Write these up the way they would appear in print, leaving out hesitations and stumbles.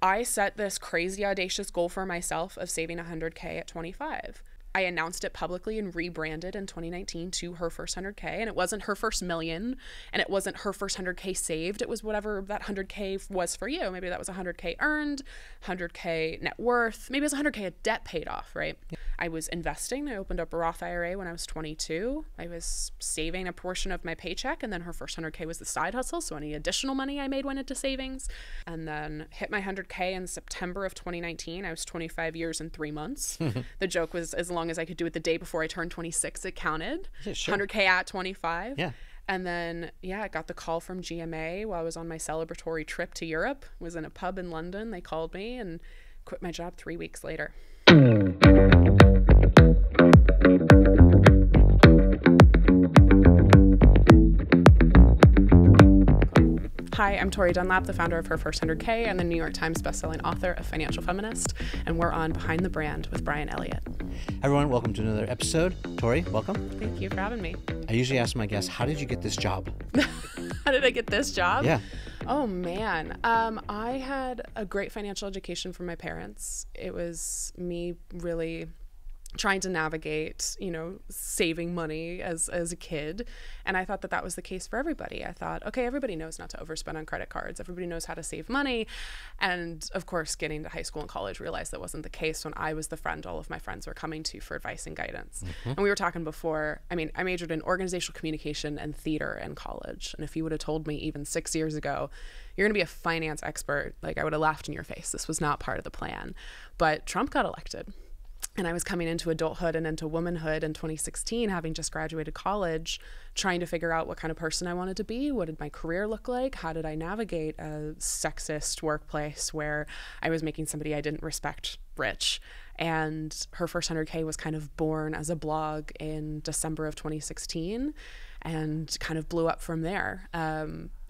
I set this crazy audacious goal for myself of saving 100K at 25. I announced it publicly and rebranded in 2019 to her first 100K. And it wasn't her first million, and it wasn't her first 100K saved. It was whatever that 100K was for you. Maybe that was 100K earned, 100K net worth. Maybe it was 100K of debt paid off, right? Yeah. I was investing. I opened up a Roth IRA when I was 22. I was saving a portion of my paycheck, and then her first 100K was the side hustle. So any additional money I made went into savings. And then hit my 100K in September of 2019. I was 25 years and 3 months. The joke was, as long as I could do it the day before I turned 26, it counted. Yeah, sure. 100K at 25. Yeah. And then, I got the call from GMA while I was on my celebratory trip to Europe. Was in a pub in London. They called me and quit my job 3 weeks later. Hi, I'm Tori Dunlap, the founder of Her First 100K and the New York Times bestselling author of Financial Feminist, and we're on Behind the Brand with Brian Elliott. Hi everyone, welcome to another episode. Tori, welcome. Thank you for having me. I usually ask my guests, how did you get this job? How did I get this job? Yeah. Oh man, I had a great financial education from my parents. It was me really trying to navigate, saving money as a kid. And I thought that that was the case for everybody. I thought, okay, everybody knows not to overspend on credit cards. Everybody knows how to save money. And of course, getting to high school and college, realized that wasn't the case when I was the friend all of my friends were coming to for advice and guidance. Mm-hmm. And we were talking before, I majored in organizational communication and theater in college. And if you would have told me even 6 years ago, you're going to be a finance expert, I would have laughed in your face. This was not part of the plan. But Trump got elected. And I was coming into adulthood and into womanhood in 2016, having just graduated college, trying to figure out what kind of person I wanted to be. What did my career look like? How did I navigate a sexist workplace where I was making somebody I didn't respect rich? And Her First 100K was kind of born as a blog in December of 2016 and kind of blew up from there.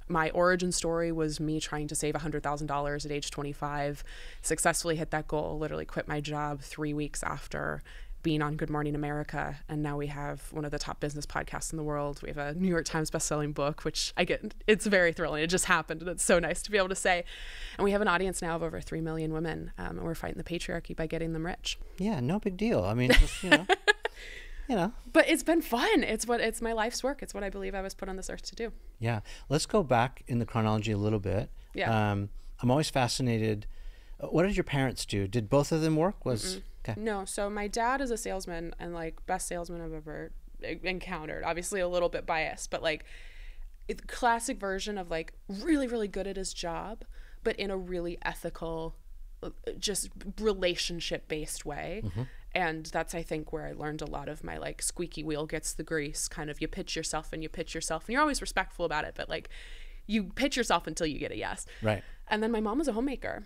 My origin story was me trying to save $100,000 at age 25, successfully hit that goal, literally quit my job 3 weeks after being on Good Morning America. And now we have one of the top business podcasts in the world. We have a New York Times bestselling book, which it's very thrilling. It just happened. And it's so nice to be able to say. And we have an audience now of over 3 million women. And we're fighting the patriarchy by getting them rich. Yeah, no big deal. Just, But it's been fun. It's my life's work. It's what I believe I was put on this earth to do. Yeah. Let's go back in the chronology a little bit. Yeah. I'm always fascinated. What did your parents do? Did both of them work? Okay. No. So my dad is a salesman and best salesman I've ever encountered. Obviously a little bit biased, but classic version of really, really good at his job, but in a really ethical, just relationship based way. Mm-hmm. And that's, I think, where I learned a lot of my squeaky wheel gets the grease kind of, you pitch yourself and you're always respectful about it, but you pitch yourself until you get a yes. Right. And then my mom was a homemaker.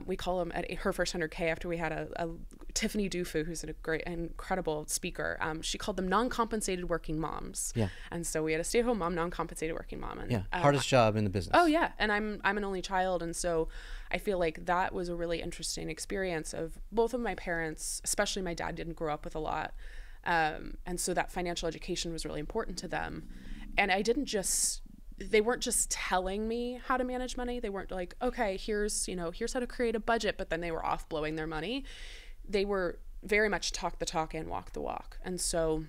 We call him at Her First 100K after we had a Tiffany Dufu, who's a great, incredible speaker. She called them non-compensated working moms. Yeah. And so we had a stay-at-home mom, non-compensated working mom. And, hardest job in the business. Oh yeah. And I'm an only child. And so I feel like that was a really interesting experience of both of my parents, especially my dad didn't grow up with a lot. And so that financial education was really important to them. And they weren't just telling me how to manage money. They weren't okay, here's how to create a budget, but then they were off blowing their money. They were very much talk the talk and walk the walk. And so,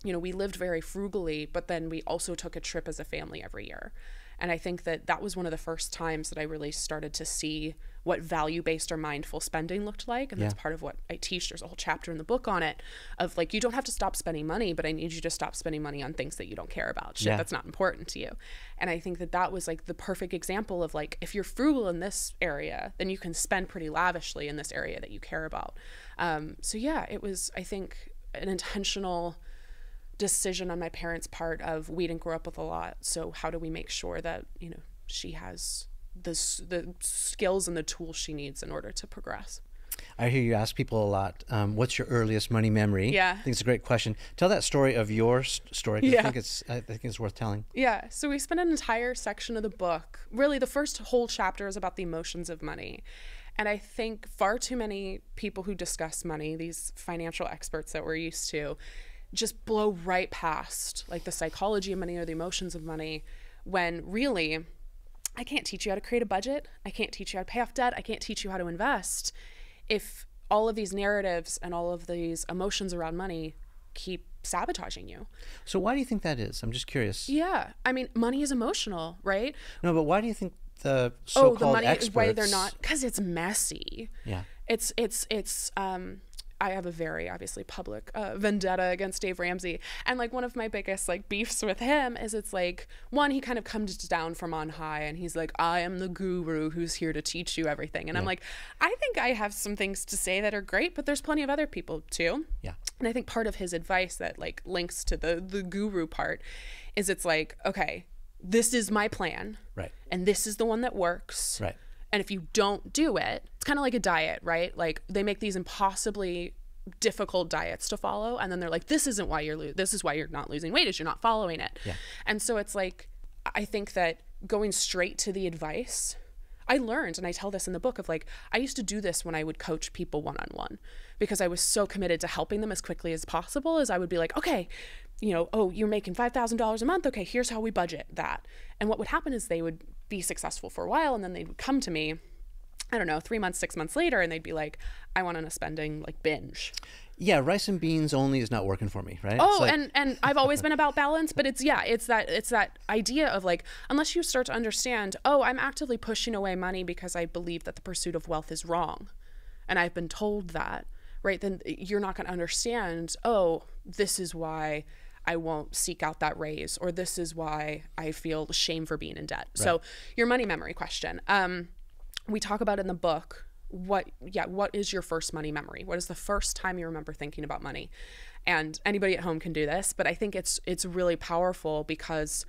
we lived very frugally, but then we also took a trip as a family every year. And I think that was one of the first times that I really started to see what value-based or mindful spending looked like. And that's part of what I teach. There's a whole chapter in the book on it of you don't have to stop spending money, but I need you to stop spending money on things that you don't care about, shit that's not important to you. And I think that was the perfect example of if you're frugal in this area, then you can spend pretty lavishly in this area that you care about. It was, I think, an intentional decision on my parents' part of we didn't grow up with a lot, so how do we make sure that she has the skills and the tools she needs in order to progress. I hear you ask people a lot, what's your earliest money memory? Yeah. I think it's a great question. Tell that story of your story, because I think it's worth telling. Yeah, so we spent an entire section of the book, really the first whole chapter is about the emotions of money. And I think far too many people who discuss money, these financial experts that we're used to, just blow right past the psychology of money or the emotions of money, when really I can't teach you how to create a budget. I can't teach you how to pay off debt. I can't teach you how to invest if all of these narratives and all of these emotions around money keep sabotaging you. So why do you think that is? I'm just curious. Yeah. I mean, money is emotional, right? No, but why do you think the so-called the money experts... why they're not, because it's messy. Yeah. It's I have a very obviously public vendetta against Dave Ramsey, and like one of my biggest like beefs with him is it's like, one, he kind of comes down from on high and he's like, I am the guru who's here to teach you everything, and I'm like, I think I have some things to say that are great, but there's plenty of other people too. Yeah. And I think part of his advice that like links to the guru part is it's like, okay, this is my plan, right, and this is the one that works, right. And if you don't do it, it's kind of like a diet, right? Like they make these impossibly difficult diets to follow, and then they're like, this isn't why this is why you're not losing weight, is you're not following it. Yeah. And so it's like, I think that going straight to the advice, I learned, and I tell this in the book, of like, I used to do this when I would coach people one-on-one, because I was so committed to helping them as quickly as possible. As I would be like, okay, you know, oh, you're making $5,000 a month. Okay, here's how we budget that. And what would happen is they would be successful for a while, and then they would come to me, I don't know, 3 months, 6 months later, and they'd be like, I want on a spending like binge. Yeah, rice and beans only is not working for me, right? Oh, like... and I've always been about balance, but it's that idea of like, unless you start to understand, oh, I'm actively pushing away money because I believe that the pursuit of wealth is wrong, and I've been told that, right? Then you're not going to understand, oh, this is why I won't seek out that raise, or this is why I feel shame for being in debt. Right. So your money memory question, we talk about in the book, what is your first money memory? What is the first time you remember thinking about money? And anybody at home can do this, but I think it's really powerful because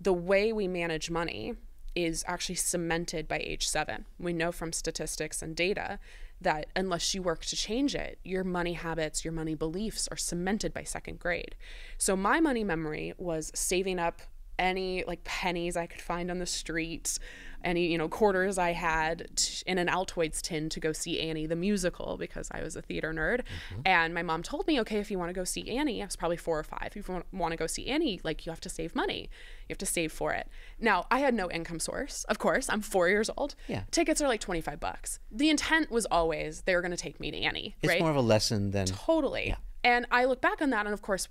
the way we manage money is actually cemented by age 7. We know from statistics and data that unless you work to change it, your money habits, your money beliefs are cemented by 2nd grade. So my money memory was saving up any like pennies I could find on the streets, any, you know, quarters I had in an Altoids tin to go see Annie the musical, because I was a theater nerd. Mm-hmm. And my mom told me, okay, if you want to go see Annie, I was probably 4 or 5. If you want to go see Annie, like, you have to save money. You have to save for it. Now, I had no income source. Of course, I'm 4 years old. Yeah. Tickets are like $25. The intent was always they were going to take me to Annie. It's right? more of a lesson than... Totally. Yeah. And I look back on that, and of course,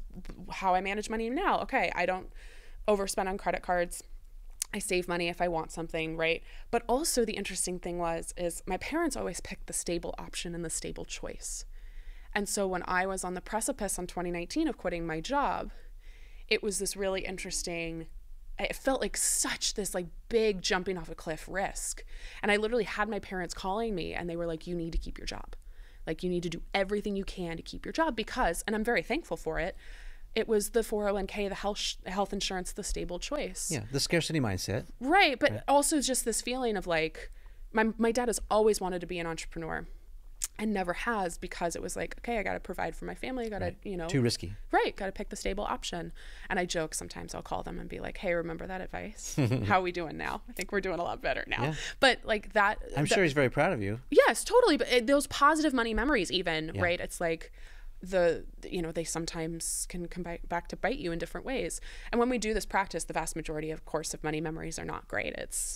how I manage money now. Okay, I don't overspend on credit cards. I save money if I want something, right? But also the interesting thing is my parents always picked the stable option and the stable choice. And so when I was on the precipice in 2019 of quitting my job, it was this really interesting, it felt like such this like big jumping off a cliff risk. And I literally had my parents calling me, and they were like, you need to keep your job. Like, you need to do everything you can to keep your job, because, and I'm very thankful for it, it was the 401k, the health insurance, the stable choice. Yeah, the scarcity mindset. Right, but also just this feeling of like, my dad has always wanted to be an entrepreneur and never has, because it was like, okay, I got to provide for my family. I got to, you know. Too risky. Right, got to pick the stable option. And I joke sometimes, I'll call them and be like, hey, remember that advice? How are we doing now? I think we're doing a lot better now. Yeah. But like that. I'm sure he's very proud of you. Yes, totally. But those positive money memories even, right? It's like, they sometimes can come back to bite you in different ways. And when we do this practice, the vast majority, of course, of money memories are not great.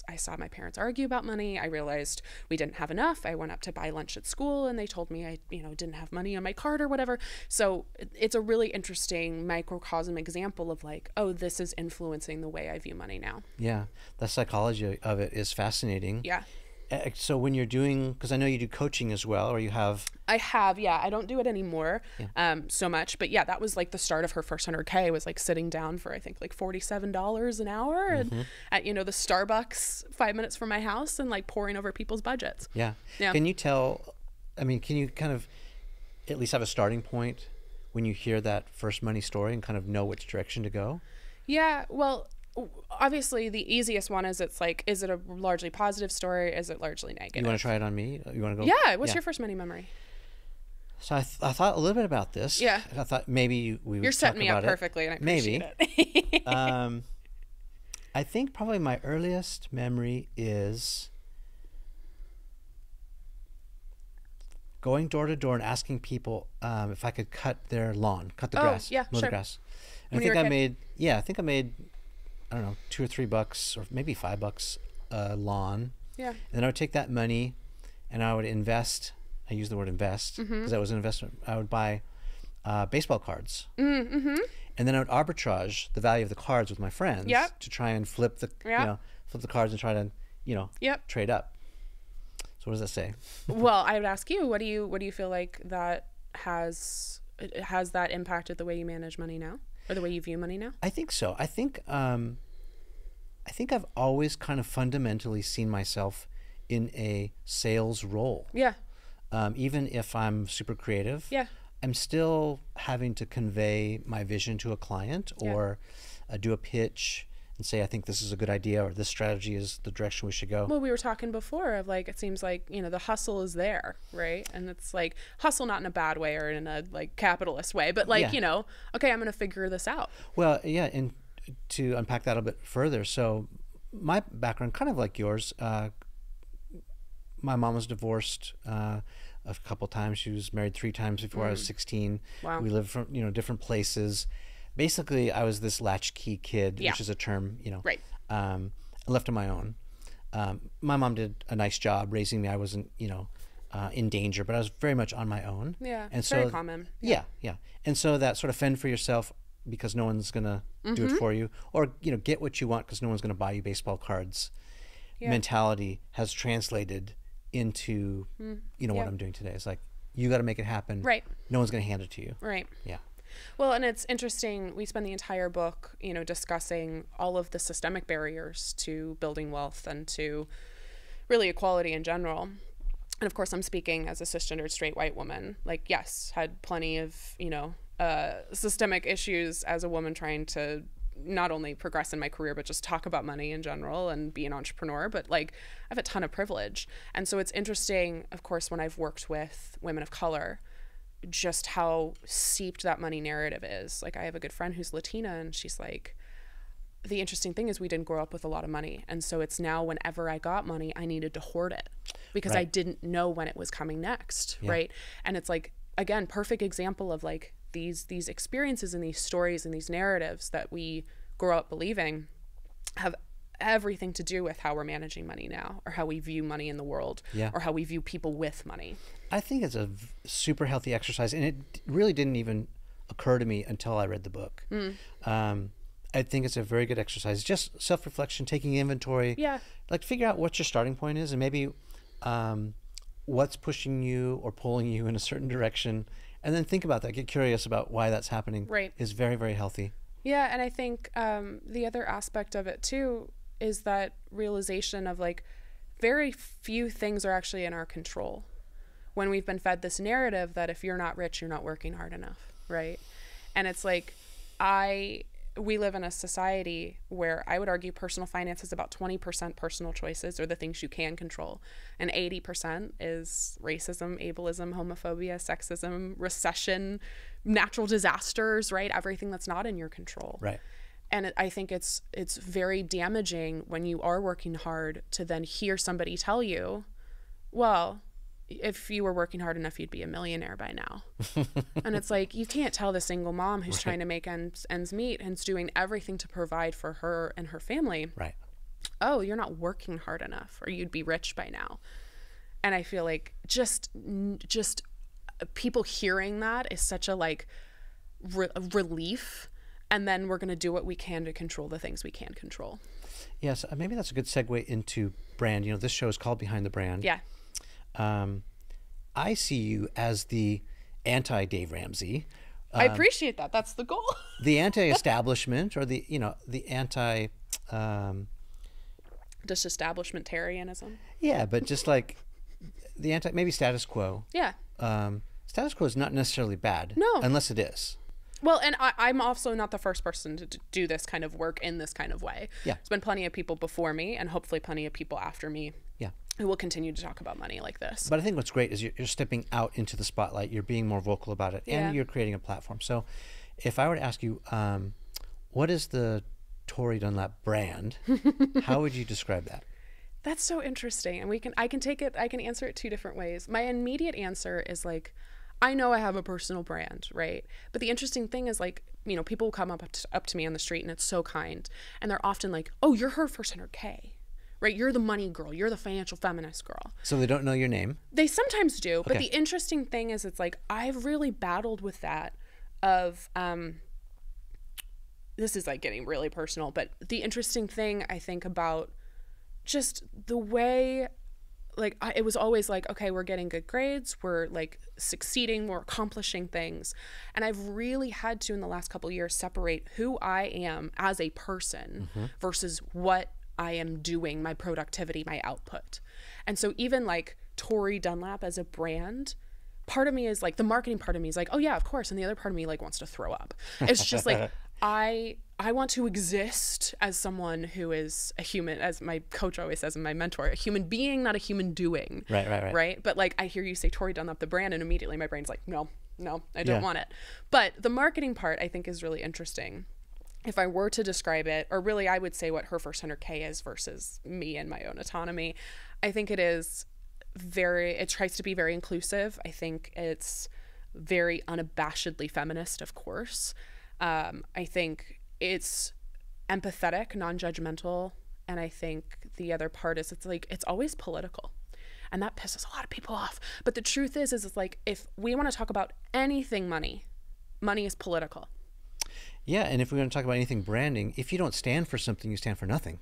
I saw my parents argue about money. I realized we didn't have enough. I went up to buy lunch at school, and they told me I, didn't have money on my card or whatever. So it's a really interesting microcosm example of like, oh, this is influencing the way I view money now. Yeah, the psychology of it is fascinating. Yeah. So when you're doing, because I know you do coaching as well, or you have... I have, yeah. I don't do it anymore so much. But yeah, that was like the start of her first 100K, was like sitting down for, I think, like $47 an hour and at, the Starbucks 5 minutes from my house, and like pouring over people's budgets. Yeah. Can you can you kind of at least have a starting point when you hear that first money story and kind of know which direction to go? Yeah, well... Obviously, the easiest one is it's like, is it a largely positive story? Is it largely negative? You want to try it on me? You want to go? Yeah. What's your first money memory? So I thought a little bit about this. Yeah. I thought maybe we would You're setting talk me about up perfectly, and I appreciate maybe. it. I think probably my earliest memory is going door to door and asking people if I could cut their lawn, cut the grass, mow the grass. And I think I made, I don't know, $2 or $3 or maybe $5 a lawn. Yeah. And then I would take that money and I would invest. I use the word invest because that was an investment. I would buy baseball cards. And then I would arbitrage the value of the cards with my friends to try and flip the flip the cards and try to trade up. So what does that say? Well, I would ask you, what do you feel like that has that impacted the way you manage money now, or the way you view money now? I think so. I think I've always kind of fundamentally seen myself in a sales role. Yeah. Even if I'm super creative. Yeah. I'm still having to convey my vision to a client or do a pitch and say, I think this is a good idea, or this strategy is the direction we should go. Well, we were talking before of like, it seems like, the hustle is there, right? And it's like hustle, not in a bad way or in a like capitalist way, but like, okay, I'm going to figure this out. Well, yeah. And to unpack that a bit further. So my background, kind of like yours, my mom was divorced a couple times. She was married 3 times before I was 16. Wow. We lived from different places. Basically, I was this latchkey kid, which is a term, right. Left on my own. My mom did a nice job raising me. I wasn't, in danger, but I was very much on my own. Yeah, and very common. Yeah. And so that sort of fend for yourself because no one's gonna do it for you, or get what you want because no one's gonna buy you baseball cards. Mentality has translated into what I'm doing today. It's like, you got to make it happen. Right. No one's going to hand it to you. Right. Yeah. Well, and it's interesting. We spend the entire book, discussing all of the systemic barriers to building wealth and to really equality in general. And of course, I'm speaking as a cisgendered straight white woman. Like, yes, had plenty of, systemic issues as a woman trying to not only progress in my career, but just talk about money in general and be an entrepreneur. But like, I have a ton of privilege. And so it's interesting, of course, when I've worked with women of color, just how seeped that money narrative is. Like, I have a good friend who's Latina, and she's like, the interesting thing is we didn't grow up with a lot of money. And so it's now whenever I got money, I needed to hoard it because I didn't know when it was coming next. Right. And it's like, again, perfect example of like these experiences and these stories and these narratives that we grow up believing have everything to do with how we're managing money now, or how we view money in the world, or how we view people with money. I think it's a super healthy exercise, and it really didn't even occur to me until I read the book. I think it's a very good exercise, just self-reflection, taking inventory, like figure out what your starting point is, and maybe what's pushing you or pulling you in a certain direction, and then think about that. Get curious about why that's happening. Right. Is very, very healthy. Yeah, and I think the other aspect of it too is that realization of like very few things are actually in our control when we've been fed this narrative that if you're not rich, you're not working hard enough, right? And it's like we live in a society where I would argue personal finance is about 20% personal choices, or the things you can control, and 80% is racism, ableism, homophobia, sexism, recession, natural disasters, right? Everything that's not in your control. Right. And I think it's very damaging when you are working hard to then hear somebody tell you, well, if you were working hard enough, you'd be a millionaire by now. And it's like, you can't tell the single mom who's trying to make ends meet and's doing everything to provide for her and her family. Right. Oh, you're not working hard enough, or you'd be rich by now. And I feel like just people hearing that is such a like relief. And then we're going to do what we can to control the things we can control. Yes. Maybe that's a good segue into brand. This show is called Behind the Brand. Yeah. I see you as the anti-Dave Ramsey. I appreciate that. That's the goal. The anti-establishment, or the anti... disestablishmentarianism. Yeah, but just like the maybe status quo. Yeah. Status quo is not necessarily bad. No. Unless it is. Well, and I'm also not the first person to do this kind of work in this kind of way. Yeah. There's been plenty of people before me, and hopefully plenty of people after me. Yeah. Who will continue to talk about money like this. But I think what's great is you're stepping out into the spotlight. You're being more vocal about it, and you're creating a platform. So if I were to ask you, what is the Tori Dunlap brand? How would you describe that? That's so interesting. And I can answer it 2 different ways. My immediate answer is like, I know I have a personal brand, right? But the interesting thing is like, people will come up to me on the street, and it's so kind. And they're often like, oh, you're her first 100K. right? You're the money girl. You're the financial feminist girl. So they don't know your name? They sometimes do. Okay. But the interesting thing is, it's like, I've really battled with that of, this is like getting really personal, but the interesting thing I think about just the way, like, it was always like, okay, we're getting good grades, we're like succeeding, we're accomplishing things. And I've really had to, in the last couple of years, separate who I am as a person versus what I am doing, my productivity, my output. And so even like Tori Dunlap as a brand, part of me is like, the marketing part of me is like, oh yeah, of course. And the other part of me like wants to throw up. It's just like, I want to exist as someone who is a human, as my coach always says and my mentor, a human being, not a human doing. Right. But like, I hear you say Tori Dunlap, the brand, and immediately my brain's like, no, I don't want it. But the marketing part I think is really interesting. If I were to describe it, or really I would say what her first 100K is versus me and my own autonomy, I think it is it tries to be very inclusive. I think it's very unabashedly feminist, of course. I think it's empathetic, non-judgmental. And I think the other part is it's like, it's always political. And that pisses a lot of people off. But the truth is it's like, if we want to talk about anything money is political. Yeah. And if we're going to talk about anything branding, if you don't stand for something, you stand for nothing.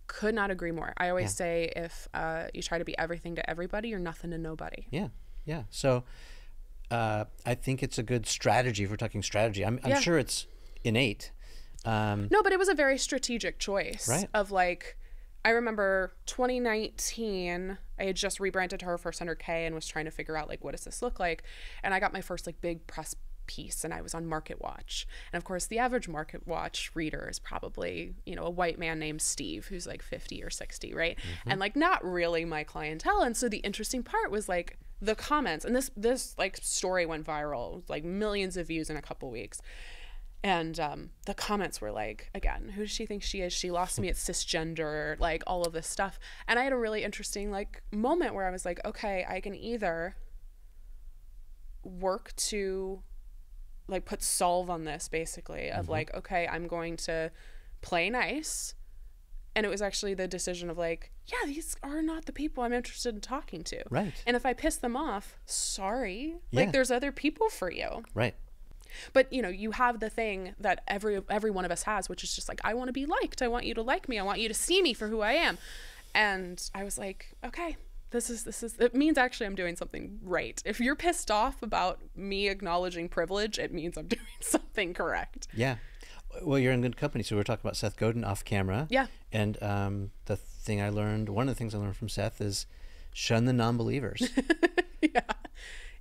Could not agree more. I always say if you try to be everything to everybody, you're nothing to nobody. Yeah. So I think it's a good strategy if we're talking strategy. I'm sure it's innate. No, but it was a very strategic choice. Right. Of like, I remember 2019, I had just rebranded her first 100K and was trying to figure out like, what does this look like? And I got my first like big press piece and I was on Market Watch. And of course the average Market Watch reader is probably, a white man named Steve who's like 50 or 60, right? And like not really my clientele. And so the interesting part was like the comments, and this like story went viral, like millions of views in a couple weeks. And the comments were like, again, who does she think she is? She lost me at cisgender, like all of this stuff. And I had a really interesting like moment where I was like, okay, I can either work to like put solve on this basically of like, okay, I'm going to play nice. And it was actually the decision of like, yeah, these are not the people I'm interested in talking to. Right. And if I piss them off, sorry, like there's other people for you. Right. But you have the thing that every one of us has, which is just like, I want to be liked. I want you to like me. I want you to see me for who I am. And I was like, okay, this is, it means actually I'm doing something right. If you're pissed off about me acknowledging privilege, it means I'm doing something correct. Yeah. Well, you're in good company. So we're talking about Seth Godin off camera. Yeah. And one of the things I learned from Seth is shun the non-believers.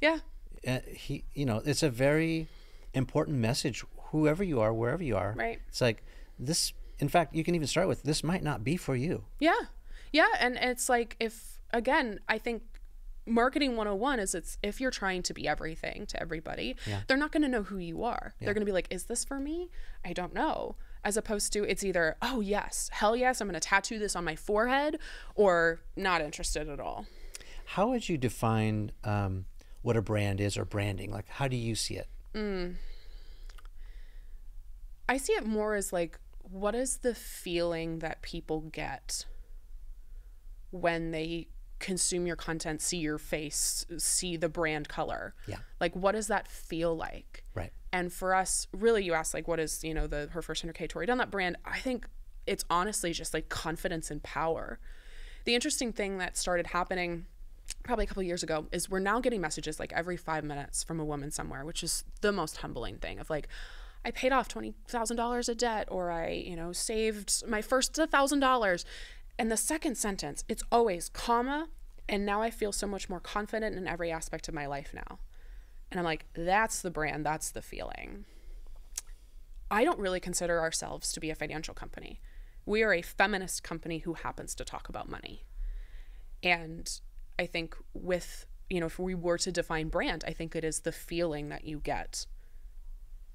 Yeah. It's a very important message, whoever you are, wherever you are. Right. It's like this, in fact, you can even start with, this might not be for you. Yeah. Yeah. And it's like, again, I think marketing 101 is if you're trying to be everything to everybody, they're not going to know who you are. They're going to be like, is this for me? I don't know. As opposed to it's either, oh yes, hell yes, I'm going to tattoo this on my forehead, or not interested at all. How would you define what a brand is or branding? Like, how do you see it? I see it more as like, what is the feeling that people get when they consume your content, see your face, see the brand color? Yeah. Like, what does that feel like? Right. And for us, really, you asked like, what is, her first 100K Tori Dunlap brand? I think it's honestly just like confidence and power. The interesting thing that started happening probably a couple of years ago is we're now getting messages like every 5 minutes from a woman somewhere, which is the most humbling thing of like, I paid off $20,000 of debt, or I, saved my first $1,000. And the second sentence, it's always comma, and now I feel so much more confident in every aspect of my life now. And I'm like, that's the brand, that's the feeling. I don't really consider ourselves to be a financial company. We are a feminist company who happens to talk about money. And I think with, if we were to define brand, I think it is the feeling that you get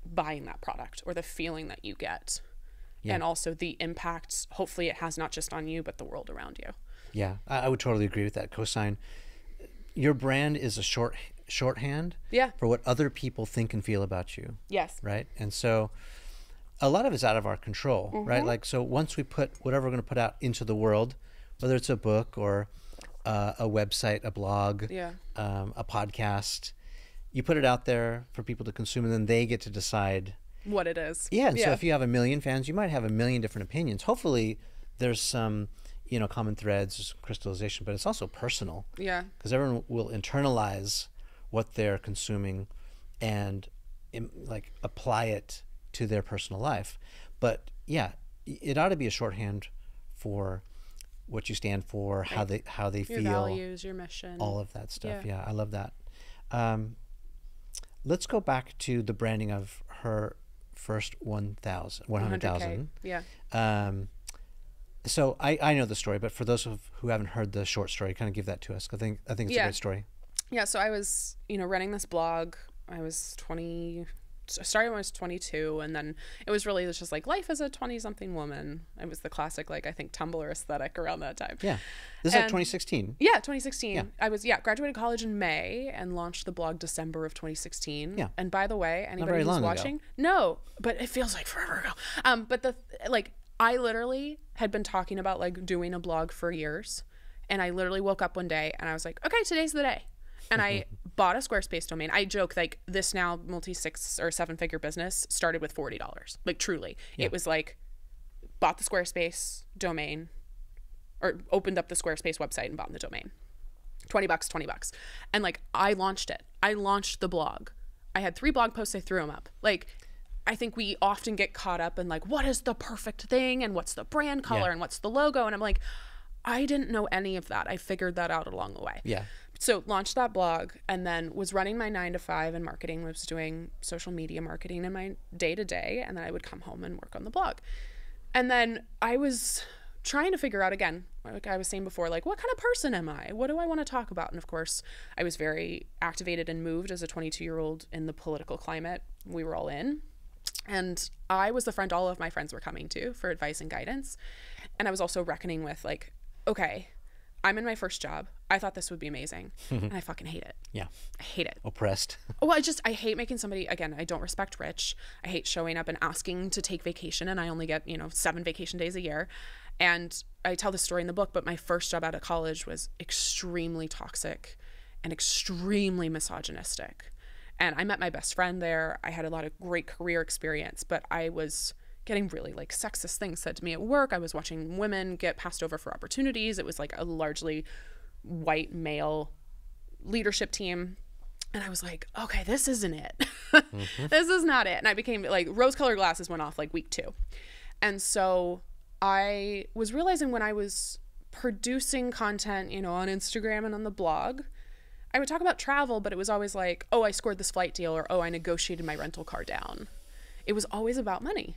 buying that product, or the feeling that you get. Yeah. And also the impact, hopefully it has not just on you, but the world around you. Yeah, I would totally agree with that. Cosign. Your brand is a shorthand for what other people think and feel about you. Yes. Right? And so a lot of it's out of our control, right? Like, so once we put whatever we're going to put out into the world, whether it's a book or a website, a blog, Yeah. A podcast. You put it out there for people to consume, and then they get to decide what it is. Yeah. And so if you have 1 million fans, you might have 1 million different opinions. Hopefully there's some, common threads, crystallization, but it's also personal. Yeah. Because everyone will internalize what they're consuming and like apply it to their personal life. But yeah, it ought to be a shorthand for what you stand for, how they your feel, values, your mission, all of that stuff. Yeah. Yeah, I love that. Let's go back to the branding of her first 100,000. Yeah. So I know the story, but for those who haven't heard the short story, kind of give that to us. I think it's a great story. Yeah. So I was, running this blog. I was 20. I started when I was 22, and then it was really just like life as a 20-something woman. It was the classic, like, I think Tumblr aesthetic around that time. Yeah. This is like 2016. Yeah, 2016. Yeah. I was, graduated college in May and launched the blog December of 2016. Yeah. And by the way, anybody who's watching, no, but it feels like forever ago. But I literally had been talking about like doing a blog for years, and I literally woke up one day and I was like, okay, today's the day. And I bought a Squarespace domain. I joke, like, this now multi-6 or 7-figure business started with $40. Like, truly. Yeah. It was like, bought the Squarespace domain, or opened up the Squarespace website and bought the domain. $20. And like, I launched it. I launched the blog. I had 3 blog posts. I threw them up. Like, I think we often get caught up in like, what is the perfect thing? And what's the brand color? And what's the logo? And I'm like, I didn't know any of that. I figured that out along the way. Yeah. So launched that blog, and then was running my 9-to-5 in marketing, was doing social media marketing in my day-to-day, and then I would come home and work on the blog. And then I was trying to figure out, again, like I was saying before, like, what kind of person am I? What do I want to talk about? And of course, I was very activated and moved as a 22-year-old in the political climate we were all in. And I was the friend all of my friends were coming to for advice and guidance. And I was also reckoning with, like, okay, I'm in my first job. I thought this would be amazing. And I fucking hate it. Yeah. I hate it. Oppressed. Well, I hate making somebody, again, I don't respect rich. I hate showing up and asking to take vacation, and I only get, 7 vacation days a year. And I tell this story in the book, but my first job out of college was extremely toxic and extremely misogynistic. And I met my best friend there. I had a lot of great career experience, but I was getting really like sexist things said to me at work. I was watching women get passed over for opportunities. It was like a largely white male leadership team. And I was like, okay, this isn't it. This is not it. And I became like, rose-colored glasses went off like week 2. And so I was realizing when I was producing content, on Instagram and on the blog, I would talk about travel, but it was always like, oh, I scored this flight deal, or, oh, I negotiated my rental car down. It was always about money.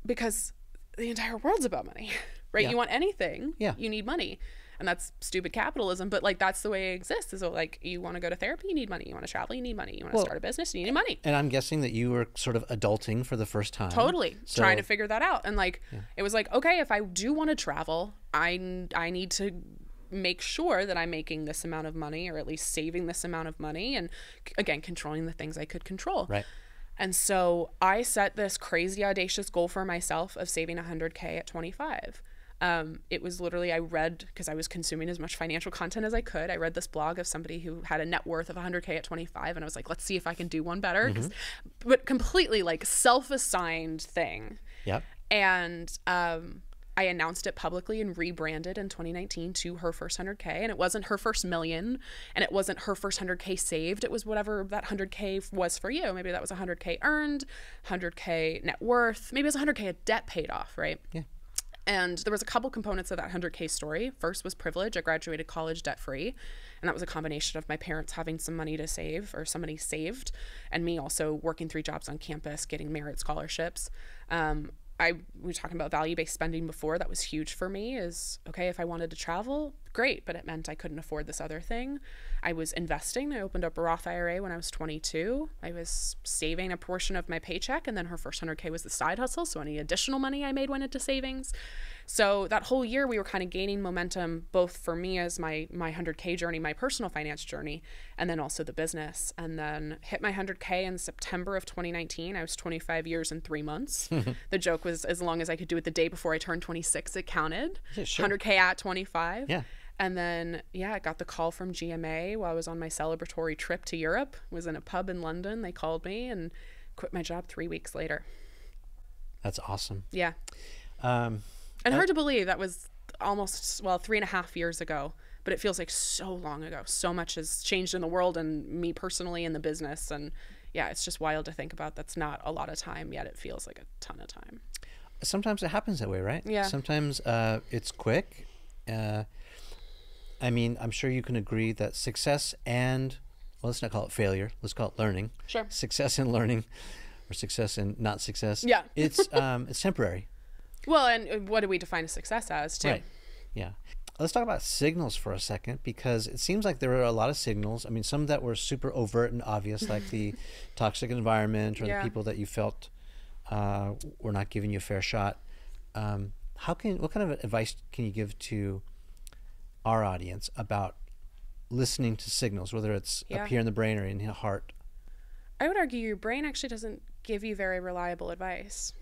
Because the entire world's about money, right? Yeah. You want anything, you need money. And that's stupid capitalism, but like, that's the way it exists. So like, you want to go to therapy, you need money. You want to travel, you need money. You want to start a business, you need money. And I'm guessing that you were sort of adulting for the first time. Totally. So, trying to figure that out. And like, it was like, okay, if I do want to travel, I need to make sure that I'm making this amount of money, or at least saving this amount of money. And again, controlling the things I could control. Right. And so I set this crazy audacious goal for myself of saving 100K at 25. It was literally, I read, because I was consuming as much financial content as I could. I read this blog of somebody who had a net worth of 100K at 25. And I was like, let's see if I can do one better. But completely like self-assigned thing. Yep. And, I announced it publicly and rebranded in 2019 to her first 100K. And it wasn't her first million, and it wasn't her first 100K saved. It was whatever that 100K was for you. Maybe that was 100K earned, 100K net worth. Maybe it was 100K of debt paid off, right? Yeah. And there was a couple components of that 100K story. First was privilege. I graduated college debt-free. And that was a combination of my parents having some money to save, or some money saved, and me also working 3 jobs on campus, getting merit scholarships. We were talking about value-based spending before. That was huge for me. Is, okay, if I wanted to travel, great, but it meant I couldn't afford this other thing. I was investing. I opened up a Roth IRA when I was 22. I was saving a portion of my paycheck, and then her first 100K was the side hustle. So any additional money I made went into savings. So that whole year we were kind of gaining momentum, both for me as my 100K journey, my personal finance journey, and then also the business. And then hit my 100K in September of 2019. I was 25 years and 3 months. The joke was, as long as I could do it the day before I turned 26, it counted. Yeah, sure. 100K at 25. Yeah. And then, I got the call from GMA while I was on my celebratory trip to Europe. Was in a pub in London. They called me and quit my job 3 weeks later. That's awesome. Yeah. And hard to believe that was almost, 3.5 years ago, but it feels like so long ago. So much has changed in the world and me personally in the business. And yeah, it's just wild to think about. That's not a lot of time, yet it feels like a ton of time. Sometimes it happens that way, right? Yeah. Sometimes it's quick. I mean, I'm sure you can agree that success and, well, let's not call it failure. Let's call it learning. Sure. Success and learning, or success and not success. Yeah. It's temporary. Well, and what do we define a success as, too? Right. Yeah. Let's talk about signals for a second, because it seems like there are a lot of signals. I mean, some that were super overt and obvious, like the toxic environment or the people that you felt were not giving you a fair shot. What kind of advice can you give to our audience about listening to signals, whether it's up here in the brain or in the heart? I would argue your brain actually doesn't give you very reliable advice.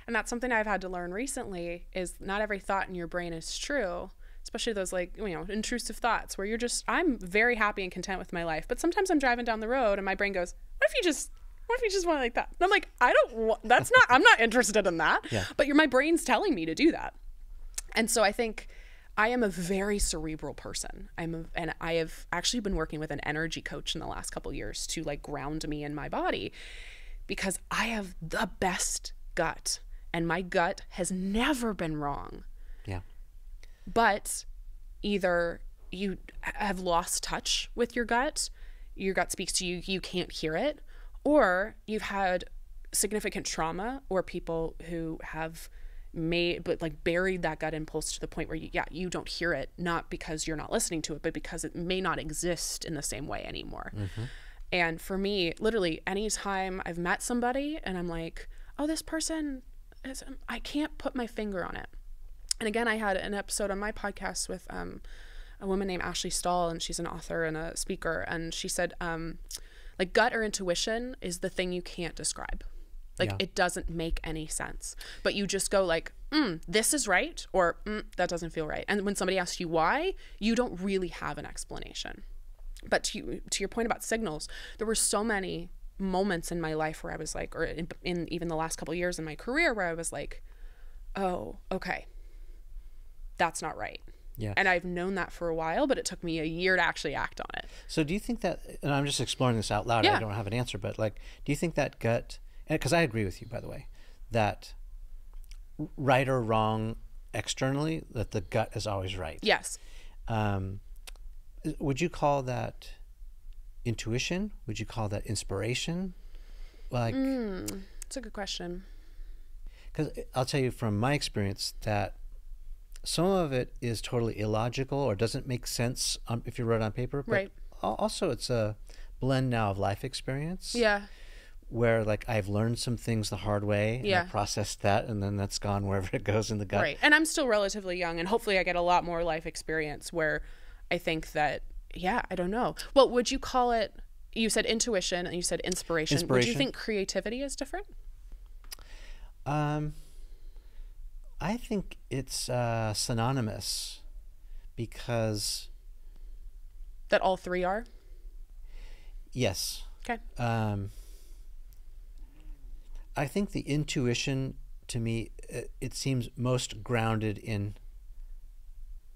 And that's something I've had to learn recently, is not every thought in your brain is true, especially those intrusive thoughts where I'm very happy and content with my life. But sometimes I'm driving down the road and my brain goes, what if you just want like that? And I'm like, I'm not interested in that. Yeah. But my brain's telling me to do that. And so I think I am a very cerebral person. And I have actually been working with an energy coach in the last couple of years to ground me in my body, because I have the best gut. And my gut has never been wrong. Yeah. But either you have lost touch with your gut speaks to you, you can't hear it, or you've had significant trauma, or people who have buried that gut impulse to the point where you don't hear it, not because you're not listening to it, but because it may not exist in the same way anymore. Mm-hmm. And for me, literally, anytime I've met somebody and I'm like, oh, this person, I can't put my finger on it. And again, I had an episode on my podcast with a woman named Ashley Stahl, and she's an author and a speaker. And she said, gut or intuition is the thing you can't describe. It doesn't make any sense. But you just go this is right, or that doesn't feel right. And when somebody asks you why, you don't really have an explanation. But to your point about signals, there were so many moments in my life where I was or in even the last couple of years in my career where I was like, oh, okay, that's not right. Yeah. And I've known that for a while, but it took me a year to actually act on it. So do you think that, and I'm just exploring this out loud, I don't have an answer, but do you think that gut, because I agree with you, by the way, that right or wrong externally, that the gut is always right? Yes. Would you call that intuition? Would you call that inspiration? It's a good question. Because I'll tell you from my experience that some of it is totally illogical or doesn't make sense if you wrote it on paper. But right. Also, it's a blend now of life experience. Yeah. Where I've learned some things the hard way. Yeah. And I processed that, and then that's gone wherever it goes in the gut. Right. And I'm still relatively young, and hopefully I get a lot more life experience where I think that, I don't know. Well, would you call it, you said intuition and you said inspiration. Would you think creativity is different? I think it's synonymous, because... That all three are? Yes. Okay. I think the intuition, to me, it seems most grounded in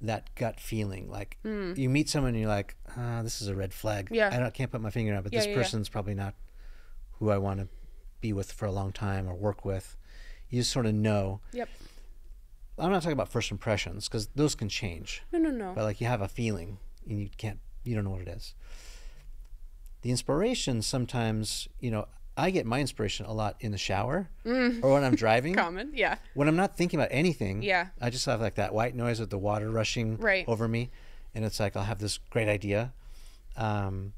that gut feeling. You meet someone and you're like, this is a red flag. Yeah. I can't put my finger on it, but this person's probably not who I want to be with for a long time or work with. You just sort of know. Yep. I'm not talking about first impressions, because those can change. No. But you have a feeling and you don't know what it is. The inspiration sometimes, I get my inspiration a lot in the shower or when I'm driving. Common, yeah. When I'm not thinking about anything, yeah, I just have like that white noise of the water rushing over me, and it's like I'll have this great idea, and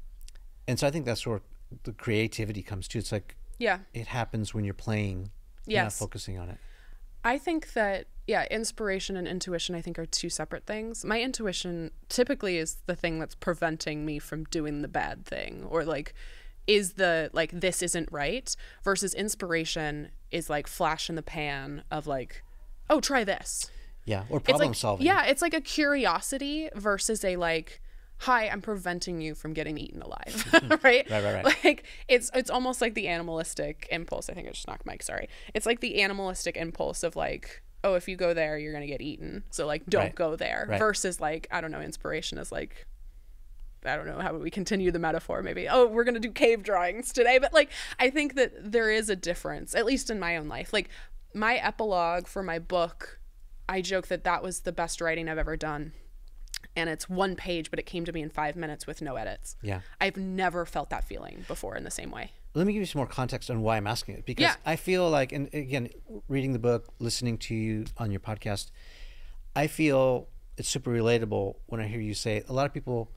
so I think that's where the creativity comes to. It's like it happens when you're playing, not focusing on it. I think that inspiration and intuition I think are two separate things. My intuition typically is the thing that's preventing me from doing the bad thing, or like is the like this isn't right, versus inspiration is like flash in the pan of like, oh, try this. Yeah, or problem solving. Yeah, it's like a curiosity versus a like, hi, I'm preventing you from getting eaten alive. right? Right. Like it's almost like the animalistic impulse. I think I just knocked Mike, sorry. It's like the animalistic impulse of like, oh, if you go there, you're gonna get eaten. So like don't go there. Versus like, I don't know, inspiration is like, I don't know, how would we continue the metaphor? Maybe, oh, we're going to do cave drawings today. But like, I think that there is a difference, at least in my own life. Like my epilogue for my book, I joke that was the best writing I've ever done. And it's 1 page, but it came to me in 5 minutes with no edits. Yeah. I've never felt that feeling before in the same way. Let me give you some more context on why I'm asking it. Because I feel like, and again, reading the book, listening to you on your podcast, I feel it's super relatable when I hear you say a lot of people,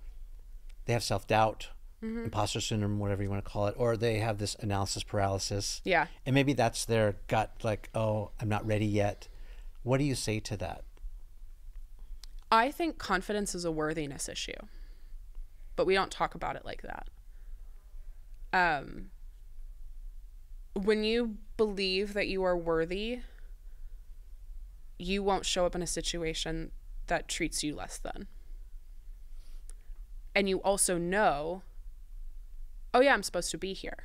they have self-doubt, imposter syndrome, whatever you want to call it, or they have this analysis paralysis. Yeah. And maybe that's their gut, like, oh, I'm not ready yet. What do you say to that? I think confidence is a worthiness issue, but we don't talk about it like that. When you believe that you are worthy, you won't show up in a situation that treats you less than. And you also know, oh yeah, I'm supposed to be here.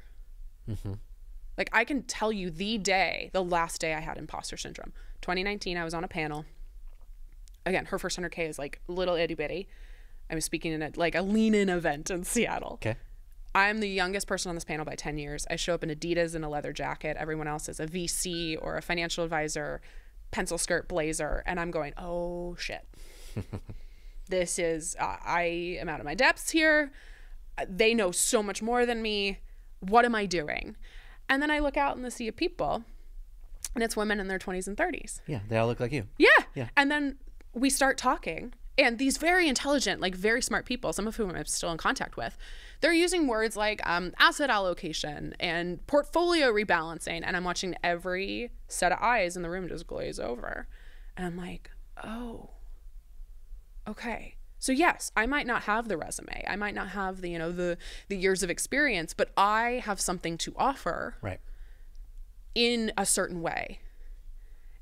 Like I can tell you the last day I had imposter syndrome. 2019, I was on a panel. Again, her first 100K is like little itty bitty. I was speaking in a lean-in event in Seattle. Okay. I'm the youngest person on this panel by 10 years. I show up in Adidas and a leather jacket. Everyone else is a VC or a financial advisor, pencil skirt, blazer. And I'm going, oh shit. This is, I am out of my depths here. They know so much more than me. What am I doing? And then I look out in the sea of people, and it's women in their 20s and 30s. Yeah, they all look like you. Yeah. And then we start talking, and these very intelligent, like very smart people, some of whom I'm still in contact with, they're using words like asset allocation and portfolio rebalancing. And I'm watching every set of eyes in the room just glaze over. And I'm like, oh, okay. So yes, I might not have the resume. I might not have the, the years of experience, but I have something to offer in a certain way.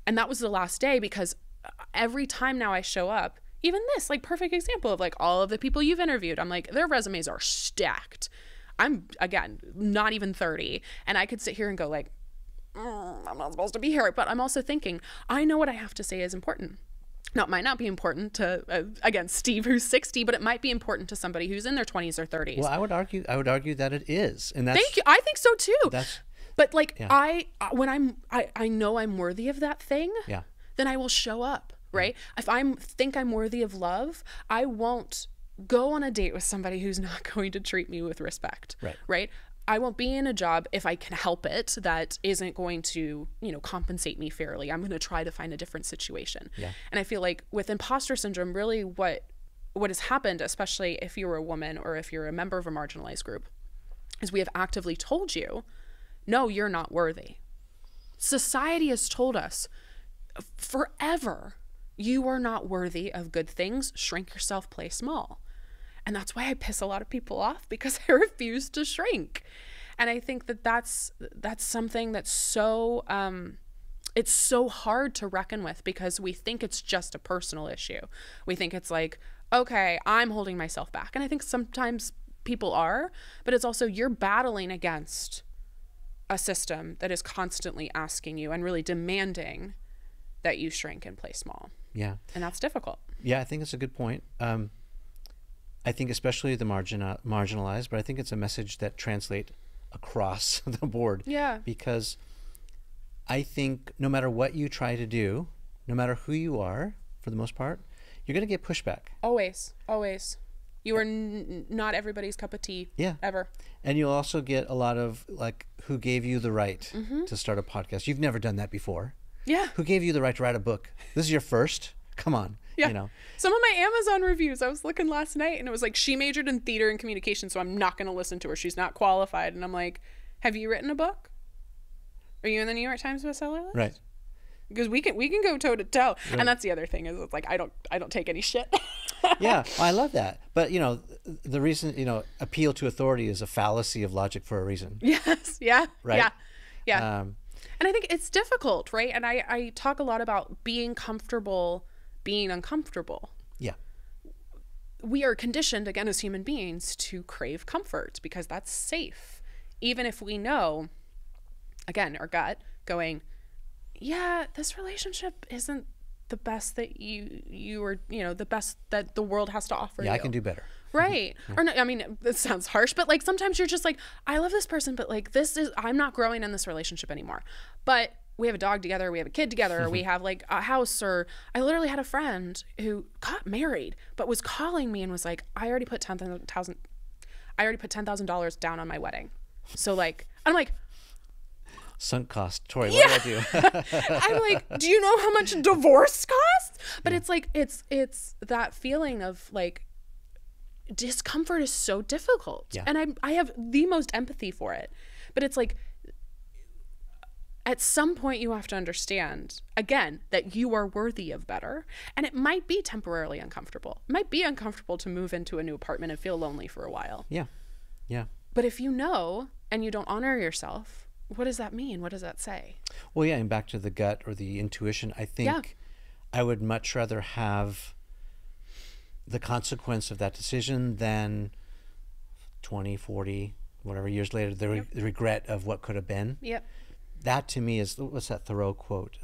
And that was the last day, because every time now I show up, even this, like, perfect example of like all of the people you've interviewed, I'm like, their resumes are stacked. I'm, again, not even 30. And I could sit here and go like, I'm not supposed to be here. But I'm also thinking, I know what I have to say is important. Now, it might not be important to, again, Steve, who's 60, but it might be important to somebody who's in their 20s or 30s. Well, I would argue that it is. And that's, thank you. I think so too. But like, yeah. when I know I'm worthy of that thing, then I will show up, right? If I think I'm worthy of love, I won't go on a date with somebody who's not going to treat me with respect, right? I won't be in a job, if I can help it, that isn't going to, compensate me fairly. I'm going to try to find a different situation. And I feel like with imposter syndrome, really what has happened, especially if you're a woman or if you're a member of a marginalized group, is we have actively told you, no, you're not worthy. Society has told us forever, you are not worthy of good things. Shrink yourself, play small. And that's why I piss a lot of people off, because I refuse to shrink. And I think that's something that's so, it's so hard to reckon with, because we think it's just a personal issue. We think it's like, okay, I'm holding myself back. And I think sometimes people are, but it's also you're battling against a system that is constantly asking you and really demanding that you shrink and play small. Yeah. And that's difficult. Yeah, I think it's a good point. I think especially the marginalized, but I think it's a message that translates across the board. Yeah. Because I think no matter what you try to do, no matter who you are, for the most part, you're going to get pushback. Always. Always. You are not everybody's cup of tea. Yeah. Ever. And you'll also get a lot of like, who gave you the right to start a podcast? You've never done that before. Yeah. Who gave you the right to write a book? This is your first? Come on. Yeah. You know. Some of my Amazon reviews, I was looking last night and it was like, she majored in theater and communication, so I'm not going to listen to her. She's not qualified. And I'm like, have you written a book? Are you in the New York Times bestseller list? Right. Because we can go toe to toe. Right. And that's the other thing is it's like, I don't take any shit. Yeah. I love that. But you know, the reason, you know, appeal to authority is a fallacy of logic for a reason. Yes. Yeah. Right. Yeah. Yeah. And I think it's difficult, right? And I talk a lot about being comfortable being uncomfortable. Yeah. We are conditioned, again, as human beings to crave comfort because that's safe. Even if we know, again, our gut going, yeah, this relationship isn't the best that you are, you know, the best that the world has to offer you. Yeah, I can do better. Right. Yeah. Or no, I mean, this sounds harsh, but like sometimes you're just like, I love this person, but like I'm not growing in this relationship anymore. But we have a dog together, we have a kid together, or we have like a house, or I literally had a friend who got married, but was calling me and was like, I already put $10,000 down on my wedding. So like, I'm like, sunk cost. Tori, what do I do? I'm like, do you know how much divorce costs? But it's like, it's that feeling of like, discomfort is so difficult. Yeah. And I have the most empathy for it. But it's like, at some point you have to understand, again, that you are worthy of better. And it might be temporarily uncomfortable. It might be uncomfortable to move into a new apartment and feel lonely for a while. Yeah. Yeah. But if you know and you don't honor yourself, what does that mean? What does that say? Well, yeah, and back to the gut or the intuition, I think I would much rather have the consequence of that decision than 20, 40, whatever years later, the regret of what could have been. Yep. That to me is, what's that Thoreau quote?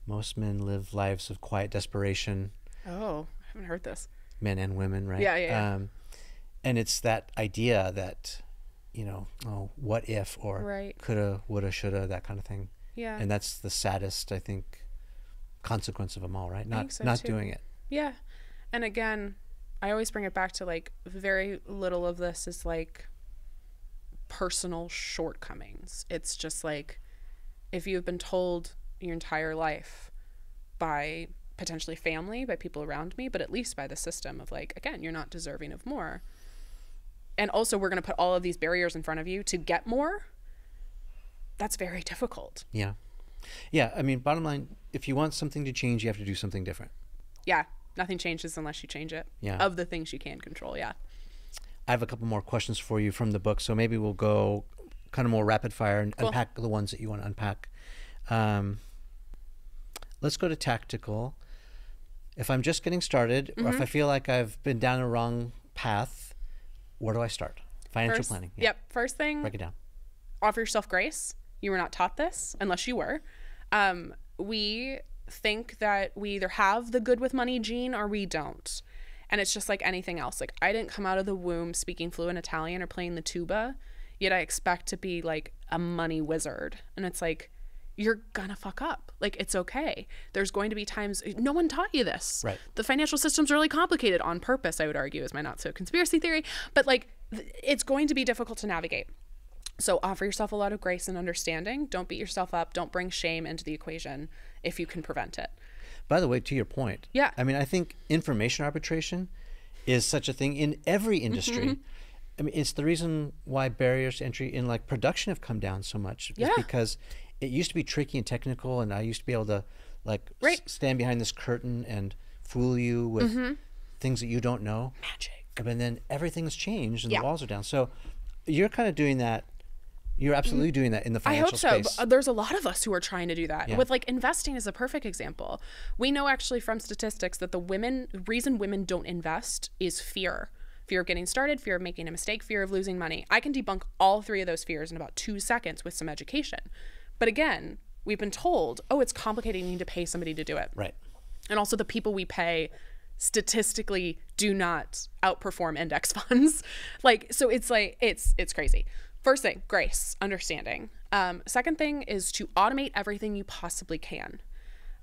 Most men live lives of quiet desperation. Oh, I haven't heard this. Men and women, right? Yeah. And it's that idea that, you know, oh, what if, or coulda, woulda, shoulda, that kind of thing. Yeah. And that's the saddest, I think, consequence of them all, right? Not doing it. Yeah. And again, I always bring it back to like very little of this is like personal shortcomings. It's just like, if you've been told your entire life by potentially family, by people around me, but at least by the system of like, again, you're not deserving of more. And also we're going to put all of these barriers in front of you to get more. That's very difficult. Yeah. Yeah. I mean, bottom line, if you want something to change, you have to do something different. Yeah. Nothing changes unless you change it. Yeah. Of the things you can control. Yeah. I have a couple more questions for you from the book, so maybe we'll go kind of more rapid fire and unpack the ones that you want to unpack. Let's go to tactical. If I'm just getting started, or if I feel like I've been down a wrong path, where do I start? Financial planning. Yeah. Yep. First thing, break it down. Offer yourself grace. You were not taught this unless you were. We think that we either have the good with money gene or we don't. And it's just like anything else. Like, I didn't come out of the womb speaking fluent Italian or playing the tuba, yet I expect to be like a money wizard. And it's like, you're gonna fuck up. Like, it's okay. There's going to be times, no one taught you this. Right. The financial system's really complicated on purpose, I would argue, is my not so conspiracy theory. But like, it's going to be difficult to navigate. So offer yourself a lot of grace and understanding. Don't beat yourself up. Don't bring shame into the equation if you can prevent it. By the way, to your point, I mean, I think information arbitration is such a thing in every industry. I mean, it's the reason why barriers to entry in like production have come down so much. Is because it used to be tricky and technical, and I used to be able to like stand behind this curtain and fool you with things that you don't know. Magic. And then everything's changed and the walls are down. So you're kind of doing that. You're absolutely doing that in the financial space. I hope so. There's a lot of us who are trying to do that. Yeah. With like investing is a perfect example. We know actually from statistics that the reason women don't invest is fear. Fear of getting started, fear of making a mistake, fear of losing money. I can debunk all three of those fears in about 2 seconds with some education. But again, we've been told, oh, it's complicated, you need to pay somebody to do it. Right. And also the people we pay statistically do not outperform index funds. Like, so it's like, it's crazy. First thing, grace, understanding. Second thing is to automate everything you possibly can.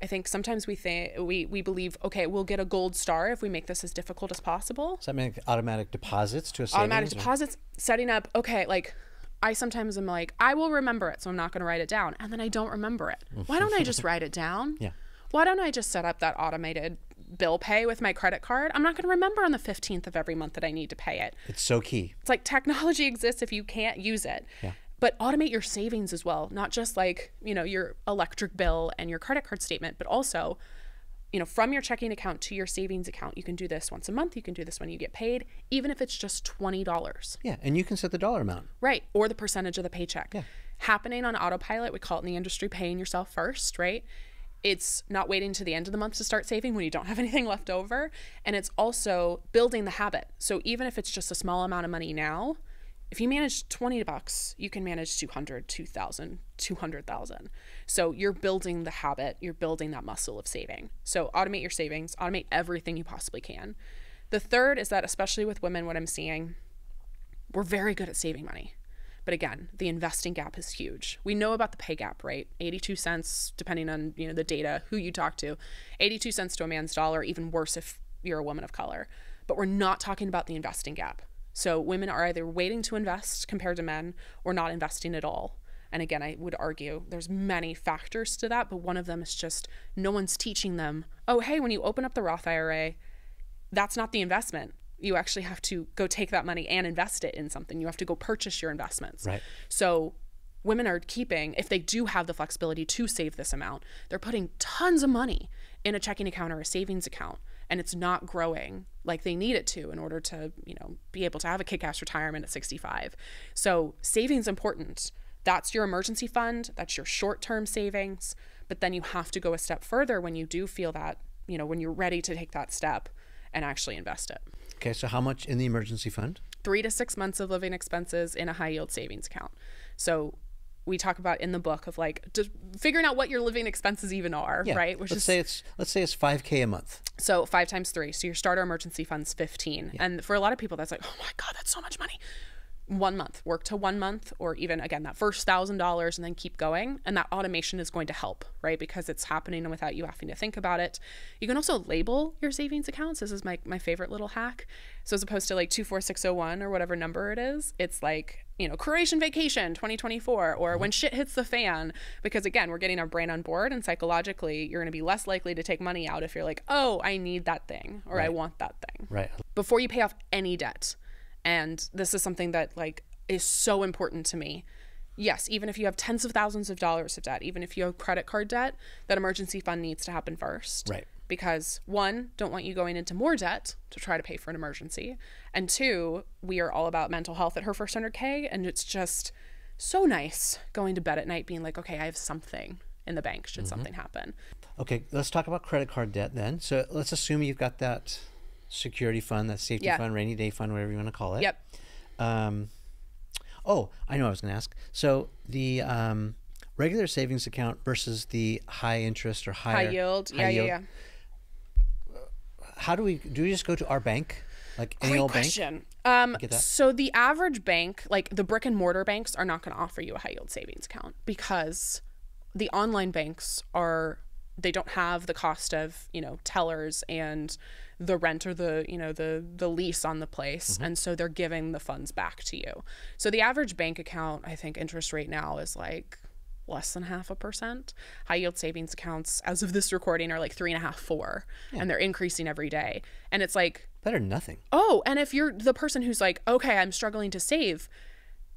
I think sometimes we believe, okay, we'll get a gold star if we make this as difficult as possible. Does that mean automatic deposits to a savings? Automatic deposits, setting up, okay, like I sometimes am like, I will remember it, so I'm not going to write it down. And then I don't remember it. Why don't I just write it down? Yeah. Why don't I just set up that automated bill pay with my credit card? I'm not going to remember on the 15th of every month that I need to pay it. It's so key. It's like technology exists if you can't use it. Yeah. But automate your savings as well, not just like, you know, your electric bill and your credit card statement, but also, you know, from your checking account to your savings account. You can do this once a month. You can do this when you get paid, even if it's just $20. Yeah, and you can set the dollar amount. Right, or the percentage of the paycheck. Yeah. Happening on autopilot, we call it in the industry paying yourself first, right? It's not waiting to the end of the month to start saving when you don't have anything left over. And it's also building the habit. So even if it's just a small amount of money now, if you manage $20, you can manage 200, 2,000, 200,000. So you're building the habit, you're building that muscle of saving. So automate your savings, automate everything you possibly can. The third is that, especially with women, what I'm seeing, we're very good at saving money. But again, the investing gap is huge. We know about the pay gap, right? 82 cents, depending on, you know, the data, who you talk to, 82 cents to a man's dollar, even worse if you're a woman of color. But we're not talking about the investing gap. So women are either waiting to invest compared to men or not investing at all. And again, I would argue there's many factors to that, but one of them is just no one's teaching them, oh, hey, when you open up the Roth IRA, that's not the investment. You actually have to go take that money and invest it in something. You have to go purchase your investments. Right. So women are keeping, if they do have the flexibility to save this amount, they're putting tons of money in a checking account or a savings account, and it's not growing like they need it to in order to, you know, be able to have a kick-ass retirement at 65. So savings important. That's your emergency fund. That's your short-term savings. But then you have to go a step further when you do feel that, you know, when you're ready to take that step and actually invest it. Okay, so how much in the emergency fund? 3 to 6 months of living expenses in a high yield savings account. So we talk about in the book of like just figuring out what your living expenses even are, Yeah. right? Let's say it's $5K a month. So 5 times 3. So your starter emergency fund's 15. Yeah. And for a lot of people, that's like, oh my God, that's so much money. 1 month, work to 1 month, or even again, that first $1,000 and then keep going. And that automation is going to help, right? Because it's happening without you having to think about it. You can also label your savings accounts. This is my favorite little hack. So as opposed to like 24601 or whatever number it is, it's like, you know, Croatian vacation 2024, or when shit hits the fan, because again, we're getting our brain on board, and psychologically you're going to be less likely to take money out if you're like, oh, I need that thing, or right. I want that thing. Right. Before you pay off any debt. And this is something that like is so important to me. Yes, even if you have tens of thousands of dollars of debt, even if you have credit card debt, that emergency fund needs to happen first. Right. Because 1, don't want you going into more debt to try to pay for an emergency. And 2, we are all about mental health at her first 100K. And it's just so nice going to bed at night being like, okay, I have something in the bank should something happen. Okay, let's talk about credit card debt then. So let's assume you've got that security fund, that safety fund, rainy day fund, whatever you want to call it. Yep. Oh, I know what I was going to ask. So the regular savings account versus the high interest or higher, high yield. Yeah. How do we just go to our bank, like any Great old question. bank? So the average bank, like the brick and mortar banks, are not going to offer you a high yield savings account because the online banks they don't have the cost of, you know, tellers and the rent or the, you know, the lease on the place. And so they're giving the funds back to you. So the average bank account, I think interest rate now is like less than 0.5%. High yield savings accounts as of this recording are like 3.5, 4, and they're increasing every day. And it's like better than nothing. Oh, and if you're the person who's like, okay, I'm struggling to save,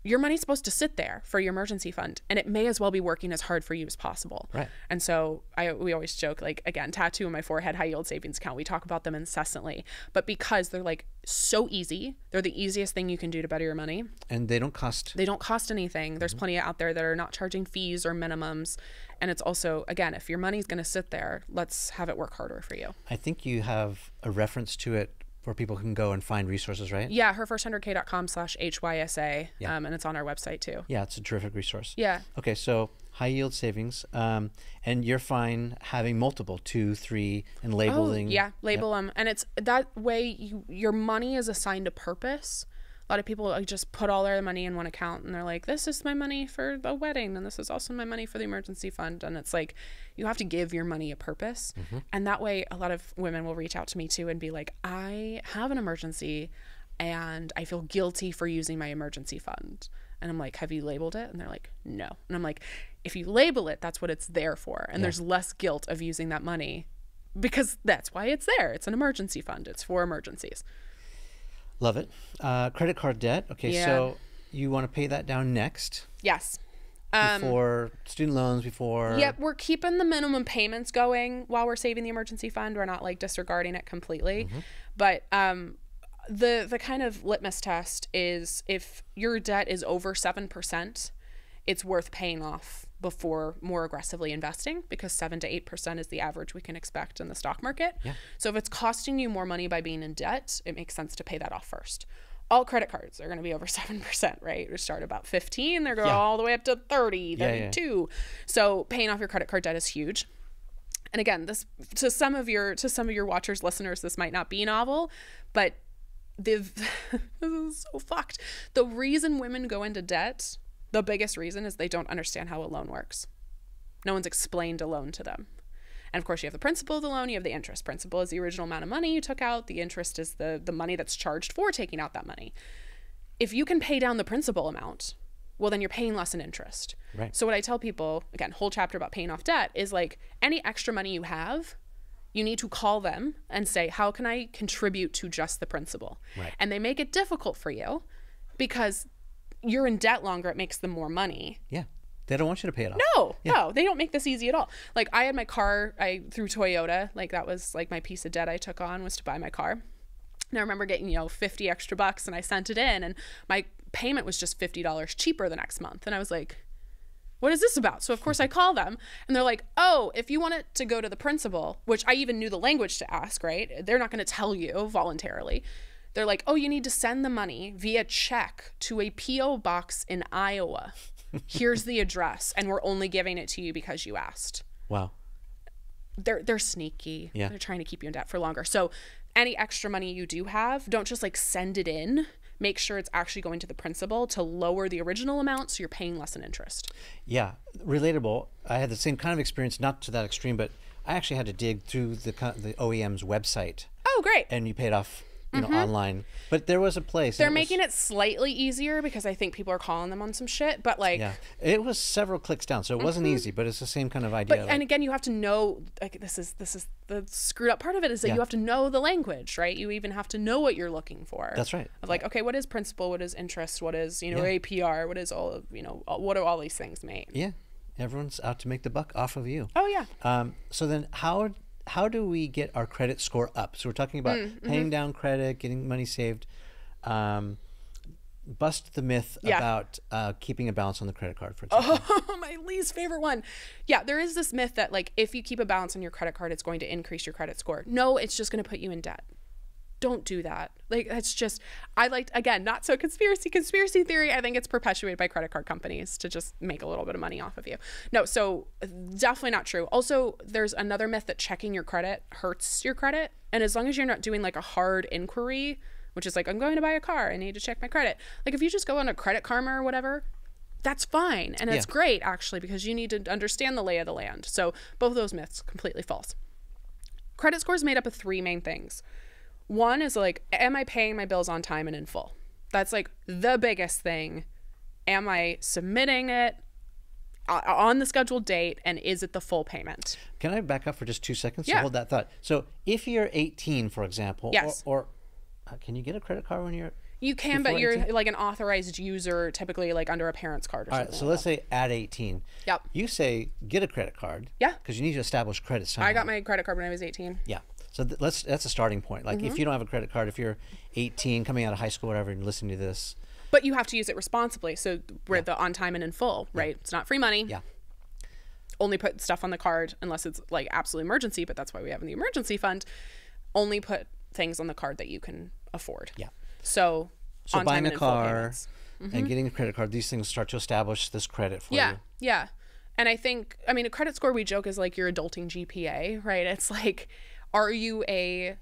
your money's supposed to sit there for your emergency fund, and it may as well be working as hard for you as possible. Right. And so we always joke, like, again, tattoo on my forehead, high yield savings account. We talk about them incessantly, but because they're like so easy, they're the easiest thing you can do to better your money. And they don't cost. They don't cost anything. There's plenty out there that are not charging fees or minimums. And it's also, again, if your money's going to sit there, let's have it work harder for you. I think you have a reference to it where people can go and find resources, right? Yeah, herfirst100k.com/HYSA, and it's on our website too. Yeah, it's a terrific resource. Yeah. Okay, so high yield savings, and you're fine having multiple, 2, 3, and labeling. Oh, yeah, label them. And it's that way your money is assigned a purpose. A lot of people like just put all their money in one account and they're like, this is my money for the wedding and this is also my money for the emergency fund. And it's like, you have to give your money a purpose. And that way a lot of women will reach out to me too and be like, I have an emergency and I feel guilty for using my emergency fund. And I'm like, have you labeled it? And they're like, no. And I'm like, if you label it, that's what it's there for. And there's less guilt of using that money because that's why it's there. It's an emergency fund. It's for emergencies. Love it. Credit card debt. Okay, so you want to pay that down next? Yes. Before student loans, before... Yep, we're keeping the minimum payments going while we're saving the emergency fund. We're not like disregarding it completely. But the kind of litmus test is if your debt is over 7%, it's worth paying off before more aggressively investing, because 7 to 8% is the average we can expect in the stock market. So if it's costing you more money by being in debt, it makes sense to pay that off first. All credit cards are going to be over 7%, right? We start about 15, they're going all the way up to 30, 32. So paying off your credit card debt is huge. And again, this to some of your watchers, listeners, this might not be novel, but this is so fucked. The reason women go into debt, the biggest reason, is they don't understand how a loan works. No one's explained a loan to them. And of course, you have the principal of the loan, you have the interest. Principal is the original amount of money you took out. The interest is the money that's charged for taking out that money. If you can pay down the principal amount, well, then you're paying less in interest. Right. So what I tell people, again, whole chapter about paying off debt, is like any extra money you have, you need to call them and say, how can I contribute to just the principal? Right. And they make it difficult for you because you're in debt longer. It makes them more money. Yeah. They don't want you to pay it off. No, they don't make this easy at all. Like I had my car, through Toyota, like that was like my piece of debt I took on was to buy my car. And I remember getting, 50 extra bucks and I sent it in and my payment was just $50 cheaper the next month. And I was like, what is this about? So of course I call them and they're like, oh, if you want it to go to the principal, which I even knew the language to ask, right? They're not going to tell you voluntarily. They're like, oh, you need to send the money via check to a P.O. box in Iowa. Here's the address. And we're only giving it to you because you asked. Wow. They're sneaky. Yeah. They're trying to keep you in debt for longer. So any extra money you do have, don't just like send it in. Make sure it's actually going to the principal to lower the original amount so you're paying less in interest. Yeah. Relatable. I had the same kind of experience, not to that extreme, but I actually had to dig through the OEM's website. Oh, great. And you paid off online. But there was a place. They're making it slightly easier because I think people are calling them on some shit. But like, yeah, it was several clicks down, so it wasn't easy. But it's the same kind of idea. But and again, you have to know. Like this is the screwed up part of it is that you have to know the language, right? You even have to know what you're looking for. That's right. Of like, okay, what is principal? What is interest? What is APR? What is all of what do all these things mean? Yeah, everyone's out to make the buck off of you. Oh yeah. So then how do we get our credit score up? So we're talking about paying down credit, getting money saved. Bust the myth about keeping a balance on the credit card, for example. Oh, my least favorite one. Yeah, there is this myth that like if you keep a balance on your credit card, it's going to increase your credit score. No, it's just going to put you in debt. Don't do that. Like that's just, again, not so conspiracy theory. I think it's perpetuated by credit card companies to just make a little bit of money off of you. No, so definitely not true. Also, there's another myth that checking your credit hurts your credit. And as long as you're not doing like a hard inquiry, which is like, I'm going to buy a car, I need to check my credit. Like if you just go on a Credit Karma or whatever, that's fine. And it's great actually, because you need to understand the lay of the land. So both of those myths completely false. Credit score is made up of three main things. One is like, am I paying my bills on time and in full? That's like the biggest thing. Am I submitting it on the scheduled date, and is it the full payment? Can I back up for just 2 seconds to Yeah. hold that thought? So if you're 18, for example, Yes. or can you get a credit card when you're... You can, before but you're 18? like an authorized user, typically like under a parent's card or All something. right, so let's say at 18. Yep. You say get a credit card. Yeah. Because you need to establish credit somehow. I got my credit card when I was 18. Yeah. So that's a starting point. Like if you don't have a credit card, if you're 18, coming out of high school, whatever, and listening to this. But you have to use it responsibly. So we're the on time and in full, right? It's not free money. Yeah. Only put stuff on the card unless it's like absolute emergency, but that's why we have in the emergency fund. Only put things on the card that you can afford. Yeah. So on buying time a and in full car payments. and getting a credit card, these things start to establish this credit for you. Yeah. And I think, I mean, a credit score we joke is like your adulting GPA, right? It's like, are you a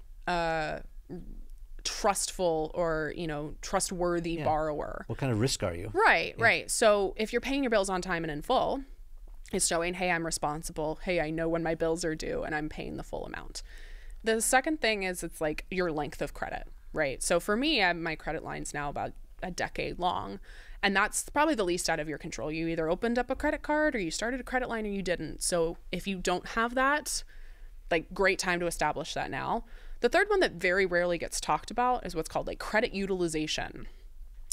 trustful or, trustworthy borrower. What kind of risk are you? Right, right. So if you're paying your bills on time and in full, it's showing, hey, I'm responsible. Hey, I know when my bills are due and I'm paying the full amount. The second thing is it's like your length of credit, right? So for me, my credit line's now about a decade long, and that's probably the least out of your control. You either opened up a credit card or you started a credit line or you didn't. So if you don't have that, like, great time to establish that now. The third one that very rarely gets talked about is what's called like credit utilization.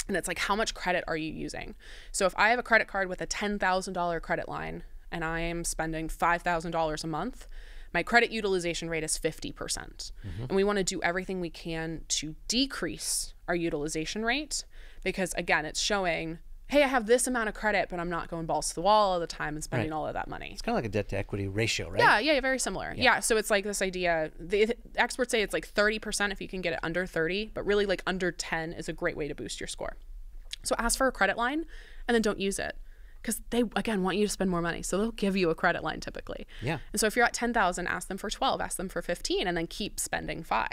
And it's like, how much credit are you using? So if I have a credit card with a $10,000 credit line and I am spending $5,000 a month, my credit utilization rate is 50%. And we want to do everything we can to decrease our utilization rate, because again, it's showing, hey, I have this amount of credit, but I'm not going balls to the wall all the time and spending all of that money. It's kind of like a debt to equity ratio, right? Yeah, very similar. Yeah, so it's like this idea, the experts say it's like 30% if you can get it under 30, but really like under 10 is a great way to boost your score. So ask for a credit line and then don't use it, because they, again, want you to spend more money. So they'll give you a credit line typically. Yeah. And so if you're at 10,000, ask them for 12, ask them for 15, and then keep spending 5.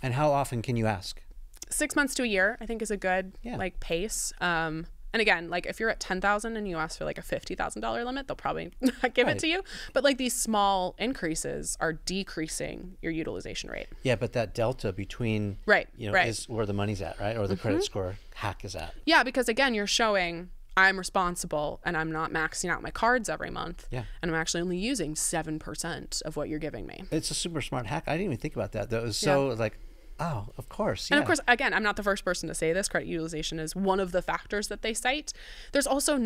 And how often can you ask? 6 months to a year, I think, is a good like pace. And again, like if you're at 10,000 and you ask for like a $50,000 limit, they'll probably not give it to you. But like these small increases are decreasing your utilization rate. Yeah, but that delta between is where the money's at, right? Or the credit score hack is at. Yeah, because again, you're showing I'm responsible and I'm not maxing out my cards every month. Yeah. And I'm actually only using 7% of what you're giving me. It's a super smart hack. I didn't even think about that. That was so like, oh, of course. And of course, again, I'm not the first person to say this. Credit utilization is one of the factors that they cite. There's also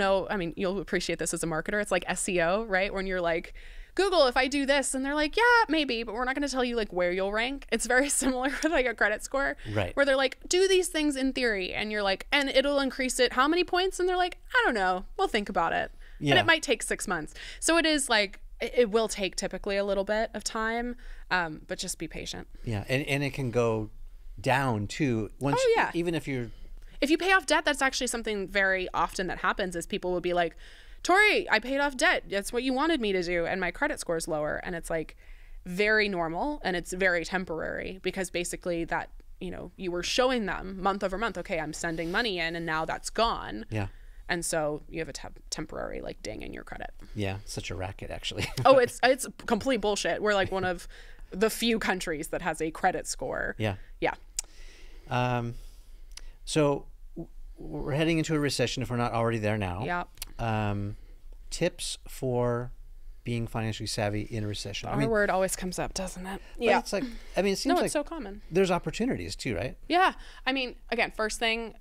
you'll appreciate this as a marketer. It's like SEO, right? When you're like, Google, if I do this, and they're like, yeah, maybe, but we're not going to tell you like where you'll rank. It's very similar with like a credit score, right? Where they're like, do these things in theory, and you're like, and it'll increase it how many points? And they're like, I don't know, we'll think about it. And it might take 6 months. So it is like, it will take typically a little bit of time, but just be patient. Yeah, and it can go down too. Even if you pay off debt, that's actually something very often that happens is people will be like, Tori, I paid off debt. That's what you wanted me to do. And my credit score is lower. And it's like very normal and it's very temporary, because basically that, you were showing them month over month, okay, I'm sending money in and now that's gone. Yeah. And so you have a temporary like ding in your credit. Yeah. Such a racket, actually. Oh, it's complete bullshit. We're like one of the few countries that has a credit score. Yeah. Yeah. So we're heading into a recession if we're not already there now. Yeah. Tips for being financially savvy in a recession. Our word always comes up, doesn't it? Yeah. It's like, it seems like it's so common. There's opportunities too, right? Yeah. Again, first thing,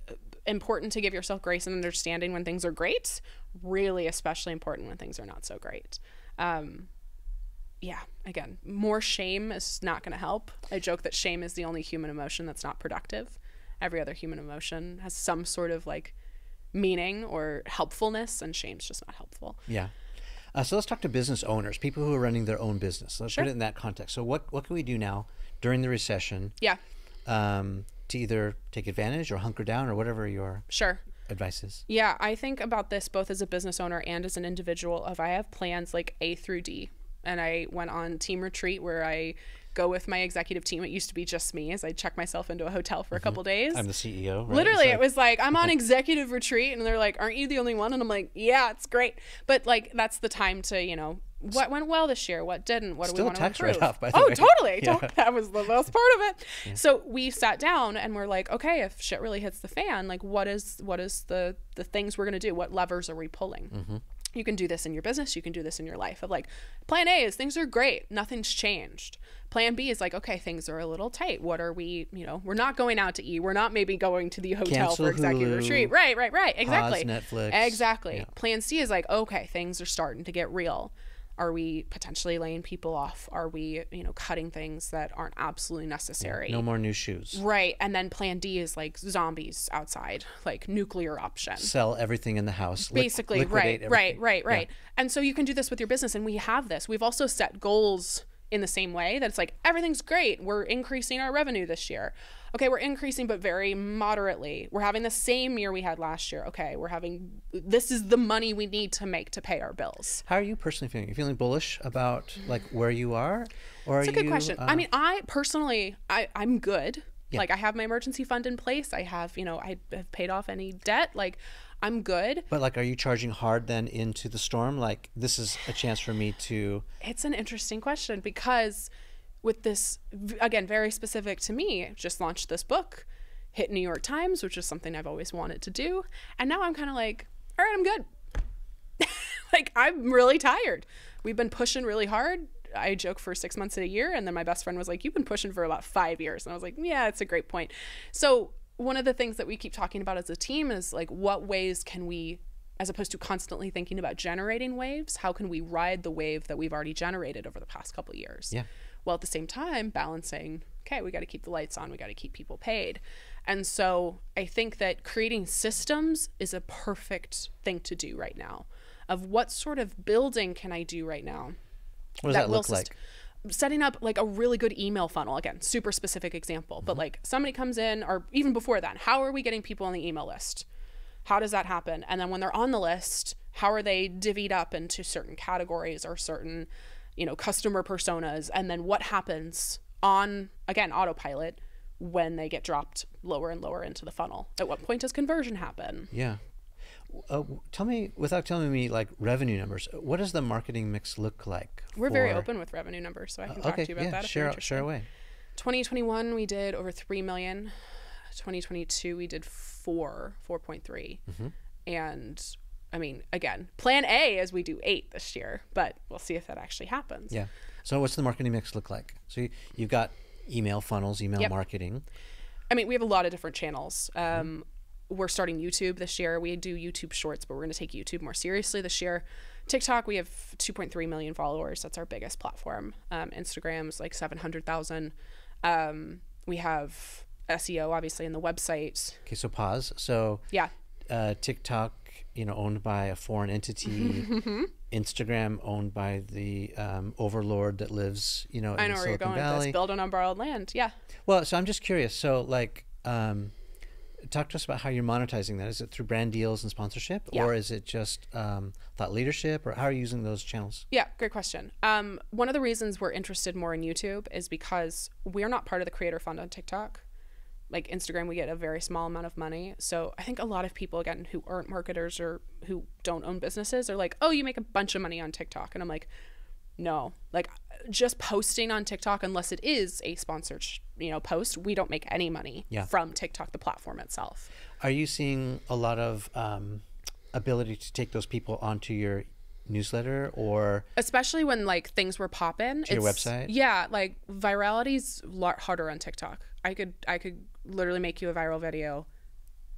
important to give yourself grace and understanding when things are great. Really, especially important when things are not so great. Again, more shame is not going to help. I joke that shame is the only human emotion that's not productive. Every other human emotion has some sort of like meaning or helpfulness, and shame's just not helpful. Yeah. So let's talk to business owners, people who are running their own business. Let's put it in that context. So what can we do now during the recession? Yeah. To either take advantage or hunker down or whatever your advice is? Yeah, I think about this both as a business owner and as an individual. If I have plans like A through D, and I went on team retreat where I go with my executive team. It used to be just me as I check myself into a hotel for a couple days. I'm the CEO. Right? Literally, it was like, I'm on executive retreat, and they're like, aren't you the only one? And I'm like, yeah, it's great. But like, that's the time to, what went well this year? What didn't? What do we want to improve? Still a tax write-off, by the way. Totally. Yeah. That was the best part of it. Yeah. So we sat down and we're like, okay, if shit really hits the fan, like what is the things we're going to do? What levers are we pulling? You can do this in your business. You can do this in your life. Of like, plan A is things are great. Nothing's changed. Plan B is like, okay, things are a little tight. What are we, we're not going out to eat. We're not maybe going to the hotel for executive retreat. Right. Exactly. Pause Netflix. Exactly. Yeah. Plan C is like, okay, things are starting to get real. Are we potentially laying people off? Are we, cutting things that aren't absolutely necessary? No more new shoes. Right. And then plan D is like zombies outside, like nuclear option. Sell everything in the house. Basically, right. Yeah. And so you can do this with your business, and we have this. We've also set goals in the same way that it's like, everything's great. We're increasing our revenue this year. Okay, we're increasing, but very moderately. We're having the same year we had last year. Okay, this is the money we need to make to pay our bills. How are you personally feeling? Are you feeling bullish about like where you are? Or That's a good question. I personally, I'm good. Yeah. Like I have my emergency fund in place. I have, I have paid off any debt. Like I'm good. But like, are you charging hard then into the storm? Like this is a chance for me to... It's an interesting question because with this, again, very specific to me, just launched this book, hit New York Times, which is something I've always wanted to do. And now I'm kind of like, all right, I'm good. Like I'm really tired. We've been pushing really hard. I joke for 6 months to a year. And then my best friend was like, you've been pushing for about 5 years. And I was like, yeah, it's a great point. So one of the things that we keep talking about as a team is like, what ways can we, as opposed to constantly thinking about generating waves, how can we ride the wave that we've already generated over the past couple of years? Yeah. While at the same time balancing, okay, we got to keep the lights on. We got to keep people paid. And so I think that creating systems is a perfect thing to do right now. Of what sort of building can I do right now? What does that look like? Setting up like a really good email funnel. Again, super specific example, but like somebody comes in, or even before that, how are we getting people on the email list? How does that happen? And then when they're on the list, how are they divvied up into certain categories or certain, customer personas? And then what happens on, again, autopilot when they get dropped lower and lower into the funnel? At what point does conversion happen? Yeah. Tell me, without telling me like revenue numbers, what does the marketing mix look like? We're very open with revenue numbers, so I can talk to you about that if you're interested. Share away. 2021, we did over 3 million. 2022, we did 4.3. And I mean, again, plan A is we do 8 this year, but we'll see if that actually happens. Yeah. So what's the marketing mix look like? So you've got email funnels, email marketing. I mean, we have a lot of different channels. We're starting YouTube this year. We do YouTube shorts, but we're going to take YouTube more seriously this year. TikTok, we have 2.3 million followers. That's our biggest platform. Instagram's like 700,000. We have SEO, obviously, in the website. Okay, so pause. So yeah, TikTok, owned by a foreign entity. Instagram owned by the overlord that lives, in Silicon Valley. I know where you're going with this. Build on unborrowed land. Yeah. Well, so I'm just curious. So like, talk to us about how you're monetizing that. Is it through brand deals and sponsorship, or is it just thought leadership, or how are you using those channels? Yeah, great question. One of the reasons we're interested more in YouTube is because we're not part of the creator fund on TikTok. Like Instagram, we get a very small amount of money. So I think a lot of people, again, who aren't marketers or who don't own businesses are like, oh, you make a bunch of money on TikTok. And I'm like, no, like just posting on TikTok, unless it is a sponsored, post, we don't make any money from TikTok, the platform itself. Are you seeing a lot of ability to take those people onto your newsletter, or especially when like things were popping to your website? Yeah, like virality's a lot harder on TikTok. I could literally make you a viral video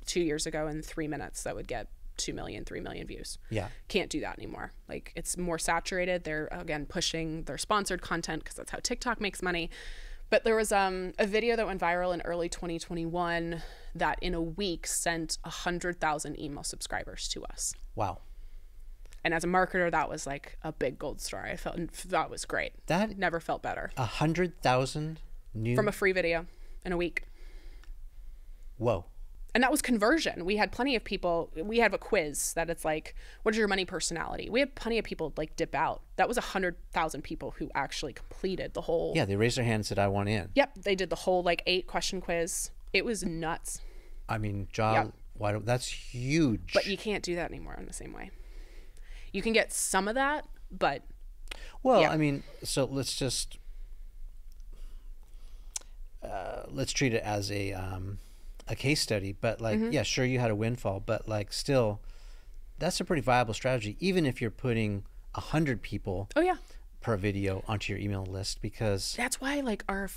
2 years ago in 3 minutes that would get 2 million, 3 million views. Yeah. Can't do that anymore. Like it's more saturated. They're again pushing their sponsored content because that's how TikTok makes money. But there was a video that went viral in early 2021 that in a week sent 100,000 email subscribers to us. Wow. And as a marketer, that was like a big gold star. I felt that was great. That never felt better. 100,000 new from a free video in a week. Whoa. And that was conversion. We had plenty of people. We have a quiz that it's like, what is your money personality? We had plenty of people like dip out. That was 100,000 people who actually completed the whole. Yeah, they raised their hand and said, I want in. Yep. They did the whole like 8-question quiz. It was nuts. I mean, that's huge. But you can't do that anymore in the same way. You can get some of that, but. Well, yeah. I mean, so let's just, let's treat it as a case study, but like, yeah, sure, you had a windfall, but like still, that's a pretty viable strategy, even if you're putting 100 people per video onto your email list, because that's why like our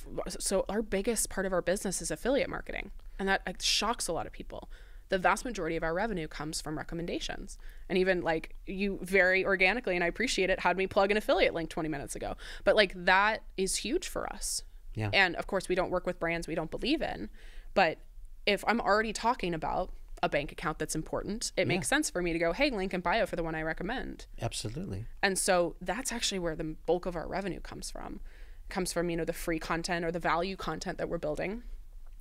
biggest part of our business is affiliate marketing, and that shocks a lot of people. The vast majority of our revenue comes from recommendations, and even like you very organically, and I appreciate it, had me plug an affiliate link 20 minutes ago, but like that is huge for us. Yeah. And of course we don't work with brands we don't believe in, but if I'm already talking about a bank account that's important, it makes sense for me to go, hey, link in bio for the one I recommend. Absolutely. And so that's actually where the bulk of our revenue comes from. The free content or the value content that we're building.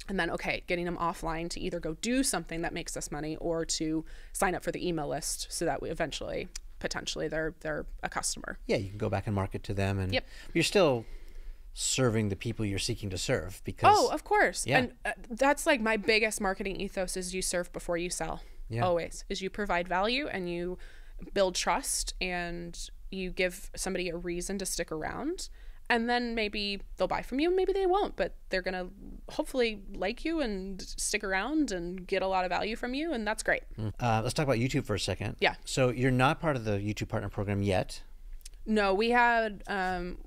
And then, getting them offline to either go do something that makes us money or to sign up for the email list so that we eventually, potentially, they're a customer. Yeah, you can go back and market to them. And you're still serving the people you're seeking to serve. Because oh, of course. And that's like my biggest marketing ethos is you serve before you sell. Always is you provide value and you build trust and you give somebody a reason to stick around. And then maybe they'll buy from you, maybe they won't, but they're going to hopefully like you and stick around and get a lot of value from you. And that's great. Let's talk about YouTube for a second. Yeah. So you're not part of the YouTube Partner Program yet. No, we had,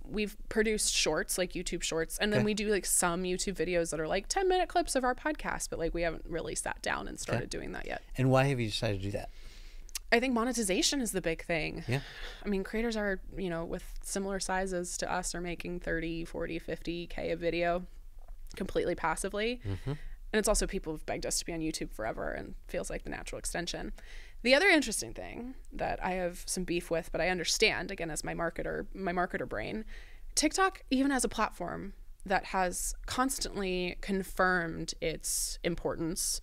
we've produced shorts, like YouTube shorts. And then we do like some YouTube videos that are like 10-minute clips of our podcast, but like we haven't really sat down and started doing that yet. And why have you decided to do that? I think monetization is the big thing. Yeah. I mean, creators are, you know, with similar sizes to us are making 30, 40, 50K a video completely passively. And it's also people who've begged us to be on YouTube forever and feels like the natural extension. The other interesting thing that I have some beef with, but I understand, again, as my marketer brain, TikTok even has a platform that has constantly confirmed its importance.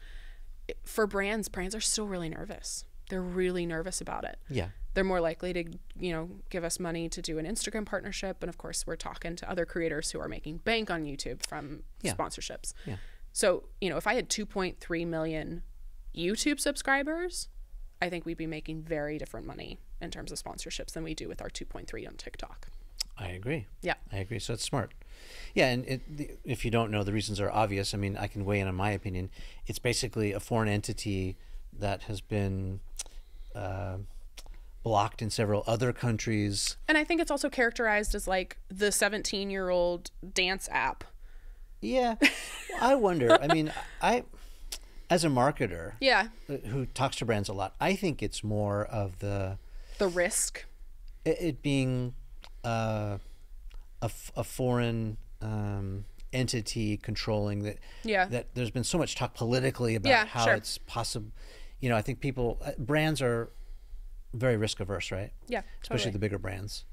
For brands are still really nervous. They're really nervous about it. Yeah. They're more likely to, you know, give us money to do an Instagram partnership. And of course, we're talking to other creators who are making bank on YouTube from sponsorships. Yeah. So, you know, if I had 2.3 million YouTube subscribers, I think we'd be making very different money in terms of sponsorships than we do with our 2.3 on TikTok. I agree. Yeah. I agree. So it's smart. Yeah. And if you don't know, the reasons are obvious. I mean, I can weigh in on my opinion. It's basically a foreign entity that has been blocked in several other countries. And I think it's also characterized as like the 17-year-old dance app. Yeah. I wonder. I mean, as a marketer who talks to brands a lot, I think it's more of the risk. It being a foreign entity controlling that. Yeah. That there's been so much talk politically about how it's possible. You know, I think brands are very risk averse, right? Yeah, especially the bigger brands.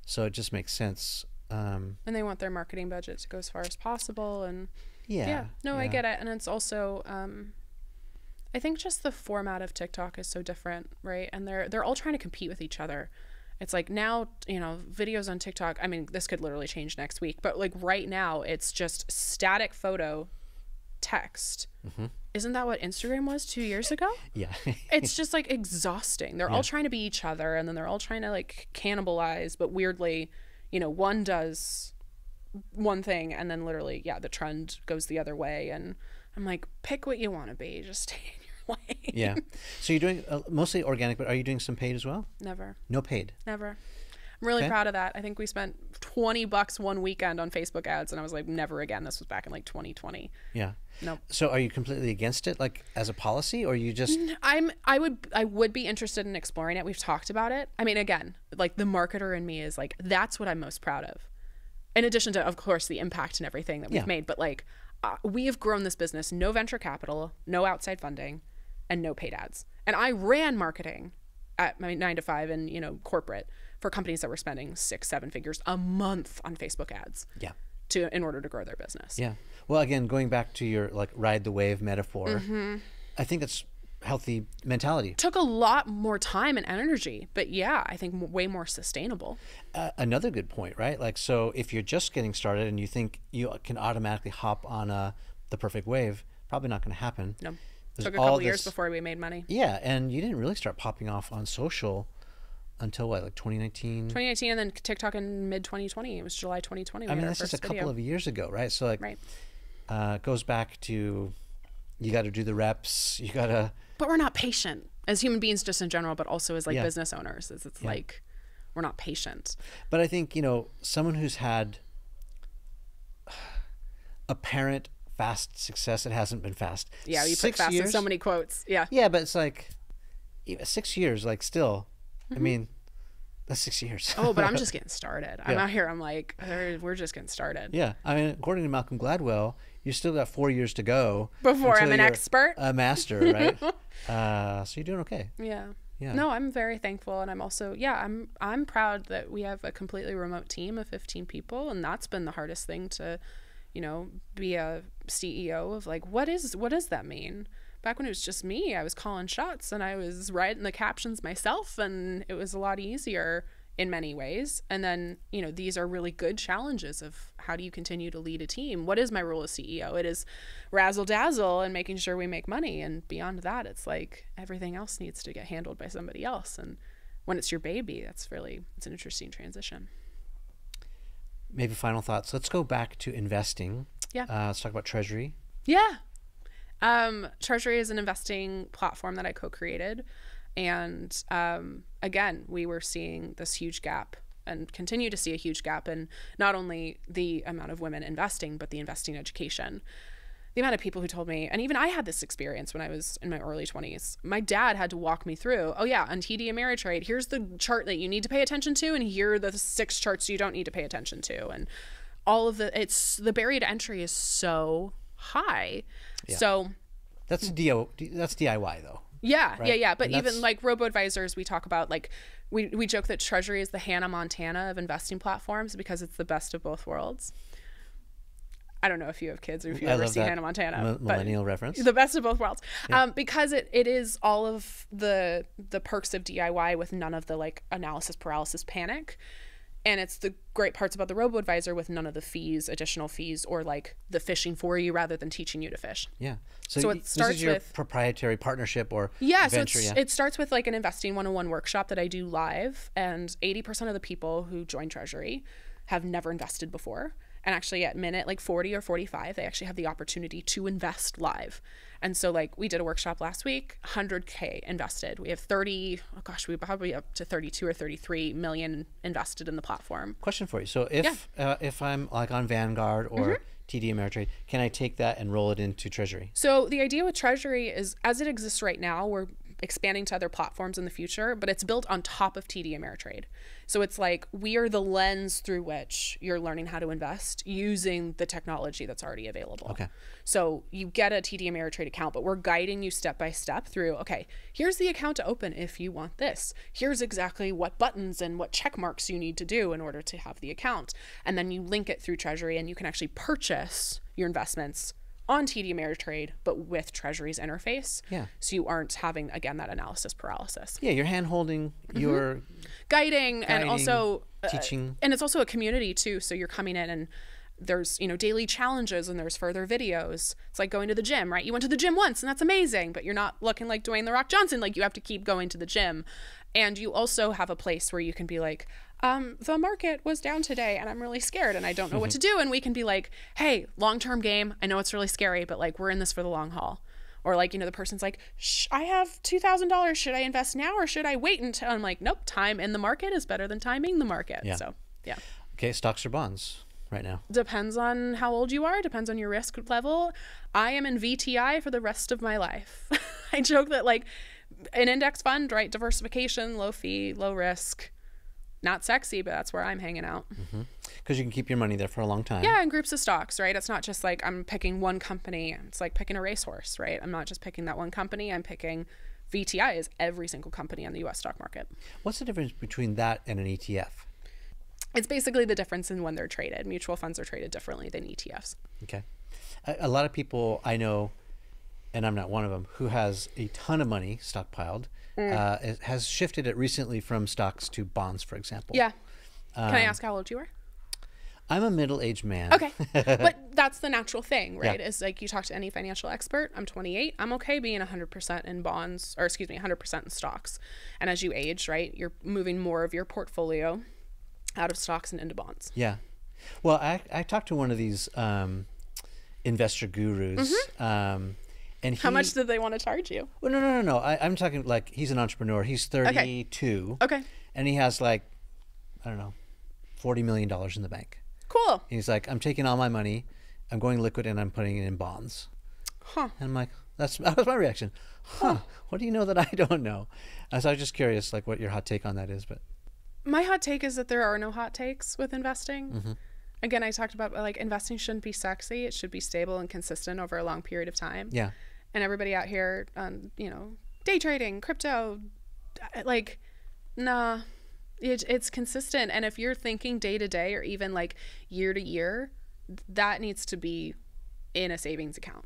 So it just makes sense. And they want their marketing budget to go as far as possible. And I get it. And it's also, I think just the format of TikTok is so different, right? And they're all trying to compete with each other. It's like now, you know, videos on TikTok, I mean, this could literally change next week, but like right now it's just static photo, text. Isn't that what Instagram was 2 years ago? Yeah. It's just like exhausting. They're all trying to be each other and then they're all trying to like cannibalize, but weirdly, you know, one does one thing and then literally, the trend goes the other way. And I'm like, pick what you want to be. Just stay in your lane. Yeah. So you're doing mostly organic, but are you doing some paid as well? Never. No paid? Never. I'm really proud of that. I think we spent $20 one weekend on Facebook ads and I was like, never again. This was back in like 2020. Yeah. Nope. So are you completely against it, like as a policy, or you just? I would be interested in exploring it. We've talked about it. I mean, again, like the marketer in me is like, that's what I'm most proud of. In addition to, of course, the impact and everything that we've made, but like we have grown this business, no venture capital, no outside funding, and no paid ads. And I ran marketing at my 9-to-5 and, you know, corporate for companies that were spending 6-7 figures a month on Facebook ads. Yeah. In order to grow their business. Yeah. Well, again, going back to your like ride the wave metaphor, I think that's healthy mentality. Took a lot more time and energy, but I think way more sustainable. Another good point, right? Like, so if you're just getting started and you think you can automatically hop on the perfect wave, probably not going to happen. No. Took a couple years before we made money. Yeah, and you didn't really start popping off on social until what, like 2019? 2019, and then TikTok in mid-2020. It was July 2020. I mean, that's just a couple of years ago, right? So like, it goes back to you got to do the reps. You got to. But we're not patient as human beings, just in general, but also as like business owners. It's like we're not patient. But I think, you know, someone who's had apparent fast success, it hasn't been fast. Yeah, you put fast in so many quotes. Yeah. Yeah, but it's like 6 years, like still. I mean, that's 6 years. Oh, but I'm just getting started. I'm out here. I'm like, we're just getting started. Yeah. I mean, according to Malcolm Gladwell, you still got 4 years to go before I'm an expert, a master, right? So you're doing okay. Yeah. Yeah. No, I'm very thankful, and I'm also I'm proud that we have a completely remote team of 15 people, and that's been the hardest thing to, you know, be a CEO of. Like, what does that mean? Back when it was just me, I was calling shots and I was writing the captions myself, and it was a lot easier in many ways. And then, you know, these are really good challenges of how do you continue to lead a team? What is my role as CEO? It is razzle dazzle and making sure we make money. And beyond that, it's like everything else needs to get handled by somebody else. And when it's your baby, it's an interesting transition. Maybe final thoughts. Let's go back to investing. Yeah. Let's talk about Treasury. Yeah. Treasury is an investing platform that I co-created. And again, we were seeing this huge gap and continue to see a huge gap in not only the amount of women investing, but the investing education. The amount of people who told me, and even I had this experience when I was in my early 20s. My dad had to walk me through, oh yeah, on TD Ameritrade, here's the chart that you need to pay attention to, and here are the 6 charts you don't need to pay attention to. And all of the barrier to entry is so high. Yeah. So that's DIY though. Yeah, right? yeah. But even like robo-advisors, we talk about like, we joke that Treasury is the Hannah Montana of investing platforms because it's the best of both worlds. I don't know if you have kids or if you ever see Hannah Montana. Millennial reference. The best of both worlds. Yeah. Because it is all of the perks of DIY with none of the like analysis paralysis panic. And it's the great parts about the robo-advisor with none of the fees, additional fees, or like the fishing for you rather than teaching you to fish. Yeah. So it starts this is your with proprietary partnership or venture. So it starts with like an investing 101 workshop that I do live, and 80% of the people who join Treasury have never invested before. And actually at minute like 40 or 45, they actually have the opportunity to invest live. And so like we did a workshop last week, 100K invested. We have we probably up to 32 or 33 million invested in the platform. Question for you. So if I'm like on Vanguard or TD Ameritrade, can I take that and roll it into Treasury? So the idea with Treasury is, as it exists right now, we're expanding to other platforms in the future, but it's built on top of TD Ameritrade. So it's like we are the lens through which you're learning how to invest using the technology that's already available. Okay. So you get a TD Ameritrade account, but we're guiding you step by step through, okay, here's the account to open if you want this. Here's exactly what buttons and what check marks you need to do in order to have the account. And then you link it through Treasury and you can actually purchase your investments on TD Ameritrade, but with Treasury's interface. Yeah. So you aren't having, again, that analysis paralysis. Yeah, you're hand-holding, you're guiding, and also teaching. And it's also a community too. So you're coming in and there's, you know, daily challenges and there's further videos. It's like going to the gym, right? You went to the gym once and that's amazing, but you're not looking like Dwayne "The Rock" Johnson. Like you have to keep going to the gym. And you also have a place where you can be like, the market was down today and I'm really scared and I don't know what to do. And we can be like, hey, long-term game. I know it's really scary, but like we're in this for the long haul. Or like, you know, the person's like, I have $2,000. Should I invest now or should I wait until? I'm like, nope, time in the market is better than timing the market. Yeah. So, yeah. Okay, stocks or bonds right now? Depends on how old you are. Depends on your risk level. I am in VTI for the rest of my life. I joke that like an index fund, right? Diversification, low fee, low risk. Not sexy, but that's where I'm hanging out. Because you can keep your money there for a long time. Yeah, in groups of stocks, right? It's not just like I'm picking one company. It's like picking a racehorse, right? I'm not just picking that one company. I'm picking VTI is every single company on the U.S. stock market. What's the difference between that and an ETF? It's basically the difference in when they're traded. Mutual funds are traded differently than ETFs. Okay. A lot of people I know, and I'm not one of them, who has a ton of money stockpiled, has shifted it recently from stocks to bonds, for example. Yeah. Can I ask how old you are? I'm a middle-aged man. Okay. But that's the natural thing, right? Yeah. Is like you talk to any financial expert, I'm 28. I'm okay being 100% in bonds, or excuse me, 100% in stocks. And as you age, right, you're moving more of your portfolio out of stocks and into bonds. Yeah. Well, I talked to one of these investor gurus. And how much did they want to charge you? Well, no. I'm talking like he's an entrepreneur. He's 32. Okay. And he has like, I don't know, $40 million in the bank. Cool. And he's like, I'm taking all my money, I'm going liquid, and I'm putting it in bonds. Huh. And I'm like, that was my reaction. Huh. What do you know that I don't know? So I was just curious, like, what your hot take on that is. But my hot take is that there are no hot takes with investing. Again, I talked about like investing shouldn't be sexy. It should be stable and consistent over a long period of time. Yeah. And everybody out here, you know, day trading, crypto, like, nah, it's consistent. And if you're thinking day to day or even like year to year, that needs to be in a savings account.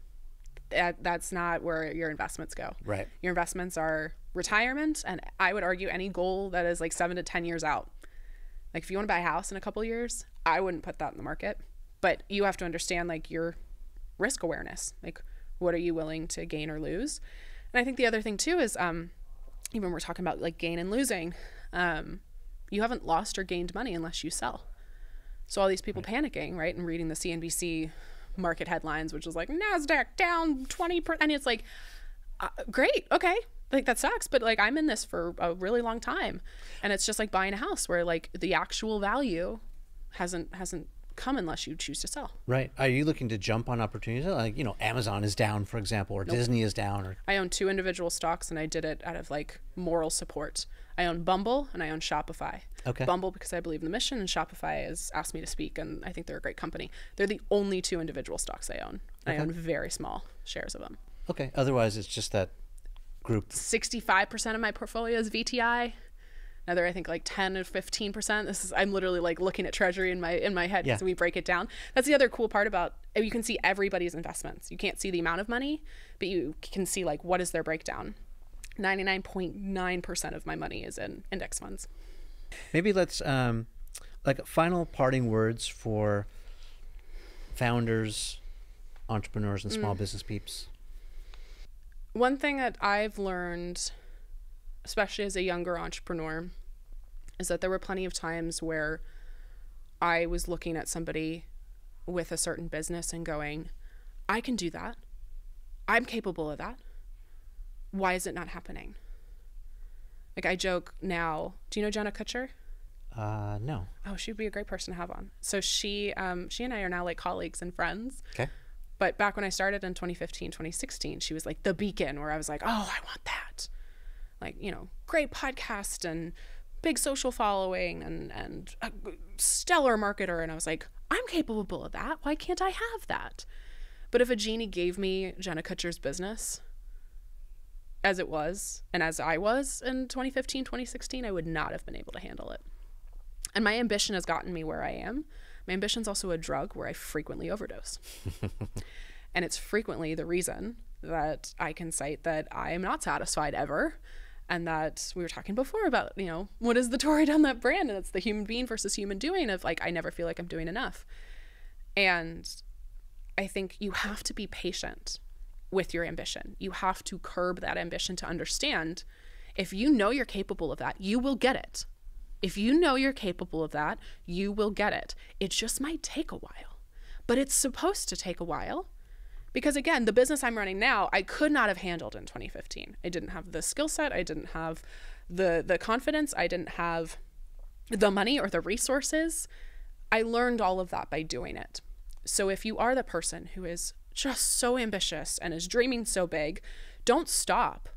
That's not where your investments go. Right. Your investments are retirement. And I would argue any goal that is like 7 to 10 years out. Like if you want to buy a house in a couple years, I wouldn't put that in the market. But you have to understand like your risk awareness. Like what are you willing to gain or lose? And I think the other thing too is even we're talking about like gain and losing, you haven't lost or gained money unless you sell. So all these people panicking, right, and reading the CNBC market headlines, which is like NASDAQ down 20%. And it's like, great, okay. Like that sucks, but like I'm in this for a really long time. And it's just like buying a house where like the actual value hasn't come unless you choose to sell. Right. Are you looking to jump on opportunities? Like, you know, Amazon is down, for example, or Disney is down. Or I own 2 individual stocks and I did it out of like moral support. I own Bumble and I own Shopify. Okay. Bumble because I believe in the mission, and Shopify has asked me to speak, and I think they're a great company. They're the only 2 individual stocks I own. Okay. I own very small shares of them. Okay. Otherwise, it's just that group. 65% of my portfolio is VTI. Another, I think, like 10 or 15%. I'm literally like looking at Treasury in my head because we break it down. That's the other cool part about, you can see everybody's investments. You can't see the amount of money, but you can see like what is their breakdown. 99.9% of my money is in index funds. Maybe let's like final parting words for founders, entrepreneurs, and small business peeps. One thing that I've learned, especially as a younger entrepreneur, is that there were plenty of times where I was looking at somebody with a certain business and going, I can do that. I'm capable of that. Why is it not happening? Like I joke now, do you know Jenna Kutcher? No. Oh, she'd be a great person to have on. So she and I are now like colleagues and friends. Okay. But back when I started in 2015, 2016, she was like the beacon where I was like, oh, I want that. Like, you know, great podcast and big social following and a stellar marketer. And I was like, I'm capable of that. Why can't I have that? But if a genie gave me Jenna Kutcher's business as it was and as I was in 2015, 2016, I would not have been able to handle it. And my ambition has gotten me where I am. My ambition's also a drug where I frequently overdose. And it's frequently the reason that I can cite that I am not satisfied ever. And that we were talking before about, you know, what is the Tori Dunlap brand? And it's the human being versus human doing of like, I never feel like I'm doing enough. And I think you have to be patient with your ambition. You have to curb that ambition to understand if you know you're capable of that, you will get it. If you know you're capable of that, you will get it. It just might take a while, but it's supposed to take a while. Because again, the business I'm running now, I could not have handled in 2015. I didn't have the skill set. I didn't have the confidence. I didn't have the money or the resources. I learned all of that by doing it. So if you are the person who is just so ambitious and is dreaming so big, don't stop.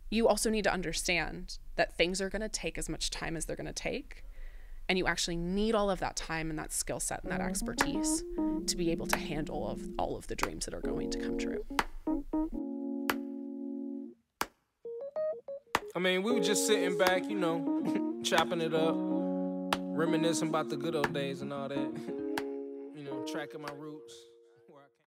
You also need to understand that things are going to take as much time as they're going to take. And you actually need all of that time and that skill set and that expertise to be able to handle all of the dreams that are going to come true. I mean, we were just sitting back, you know, chopping it up, reminiscing about the good old days and all that, you know, tracking my roots.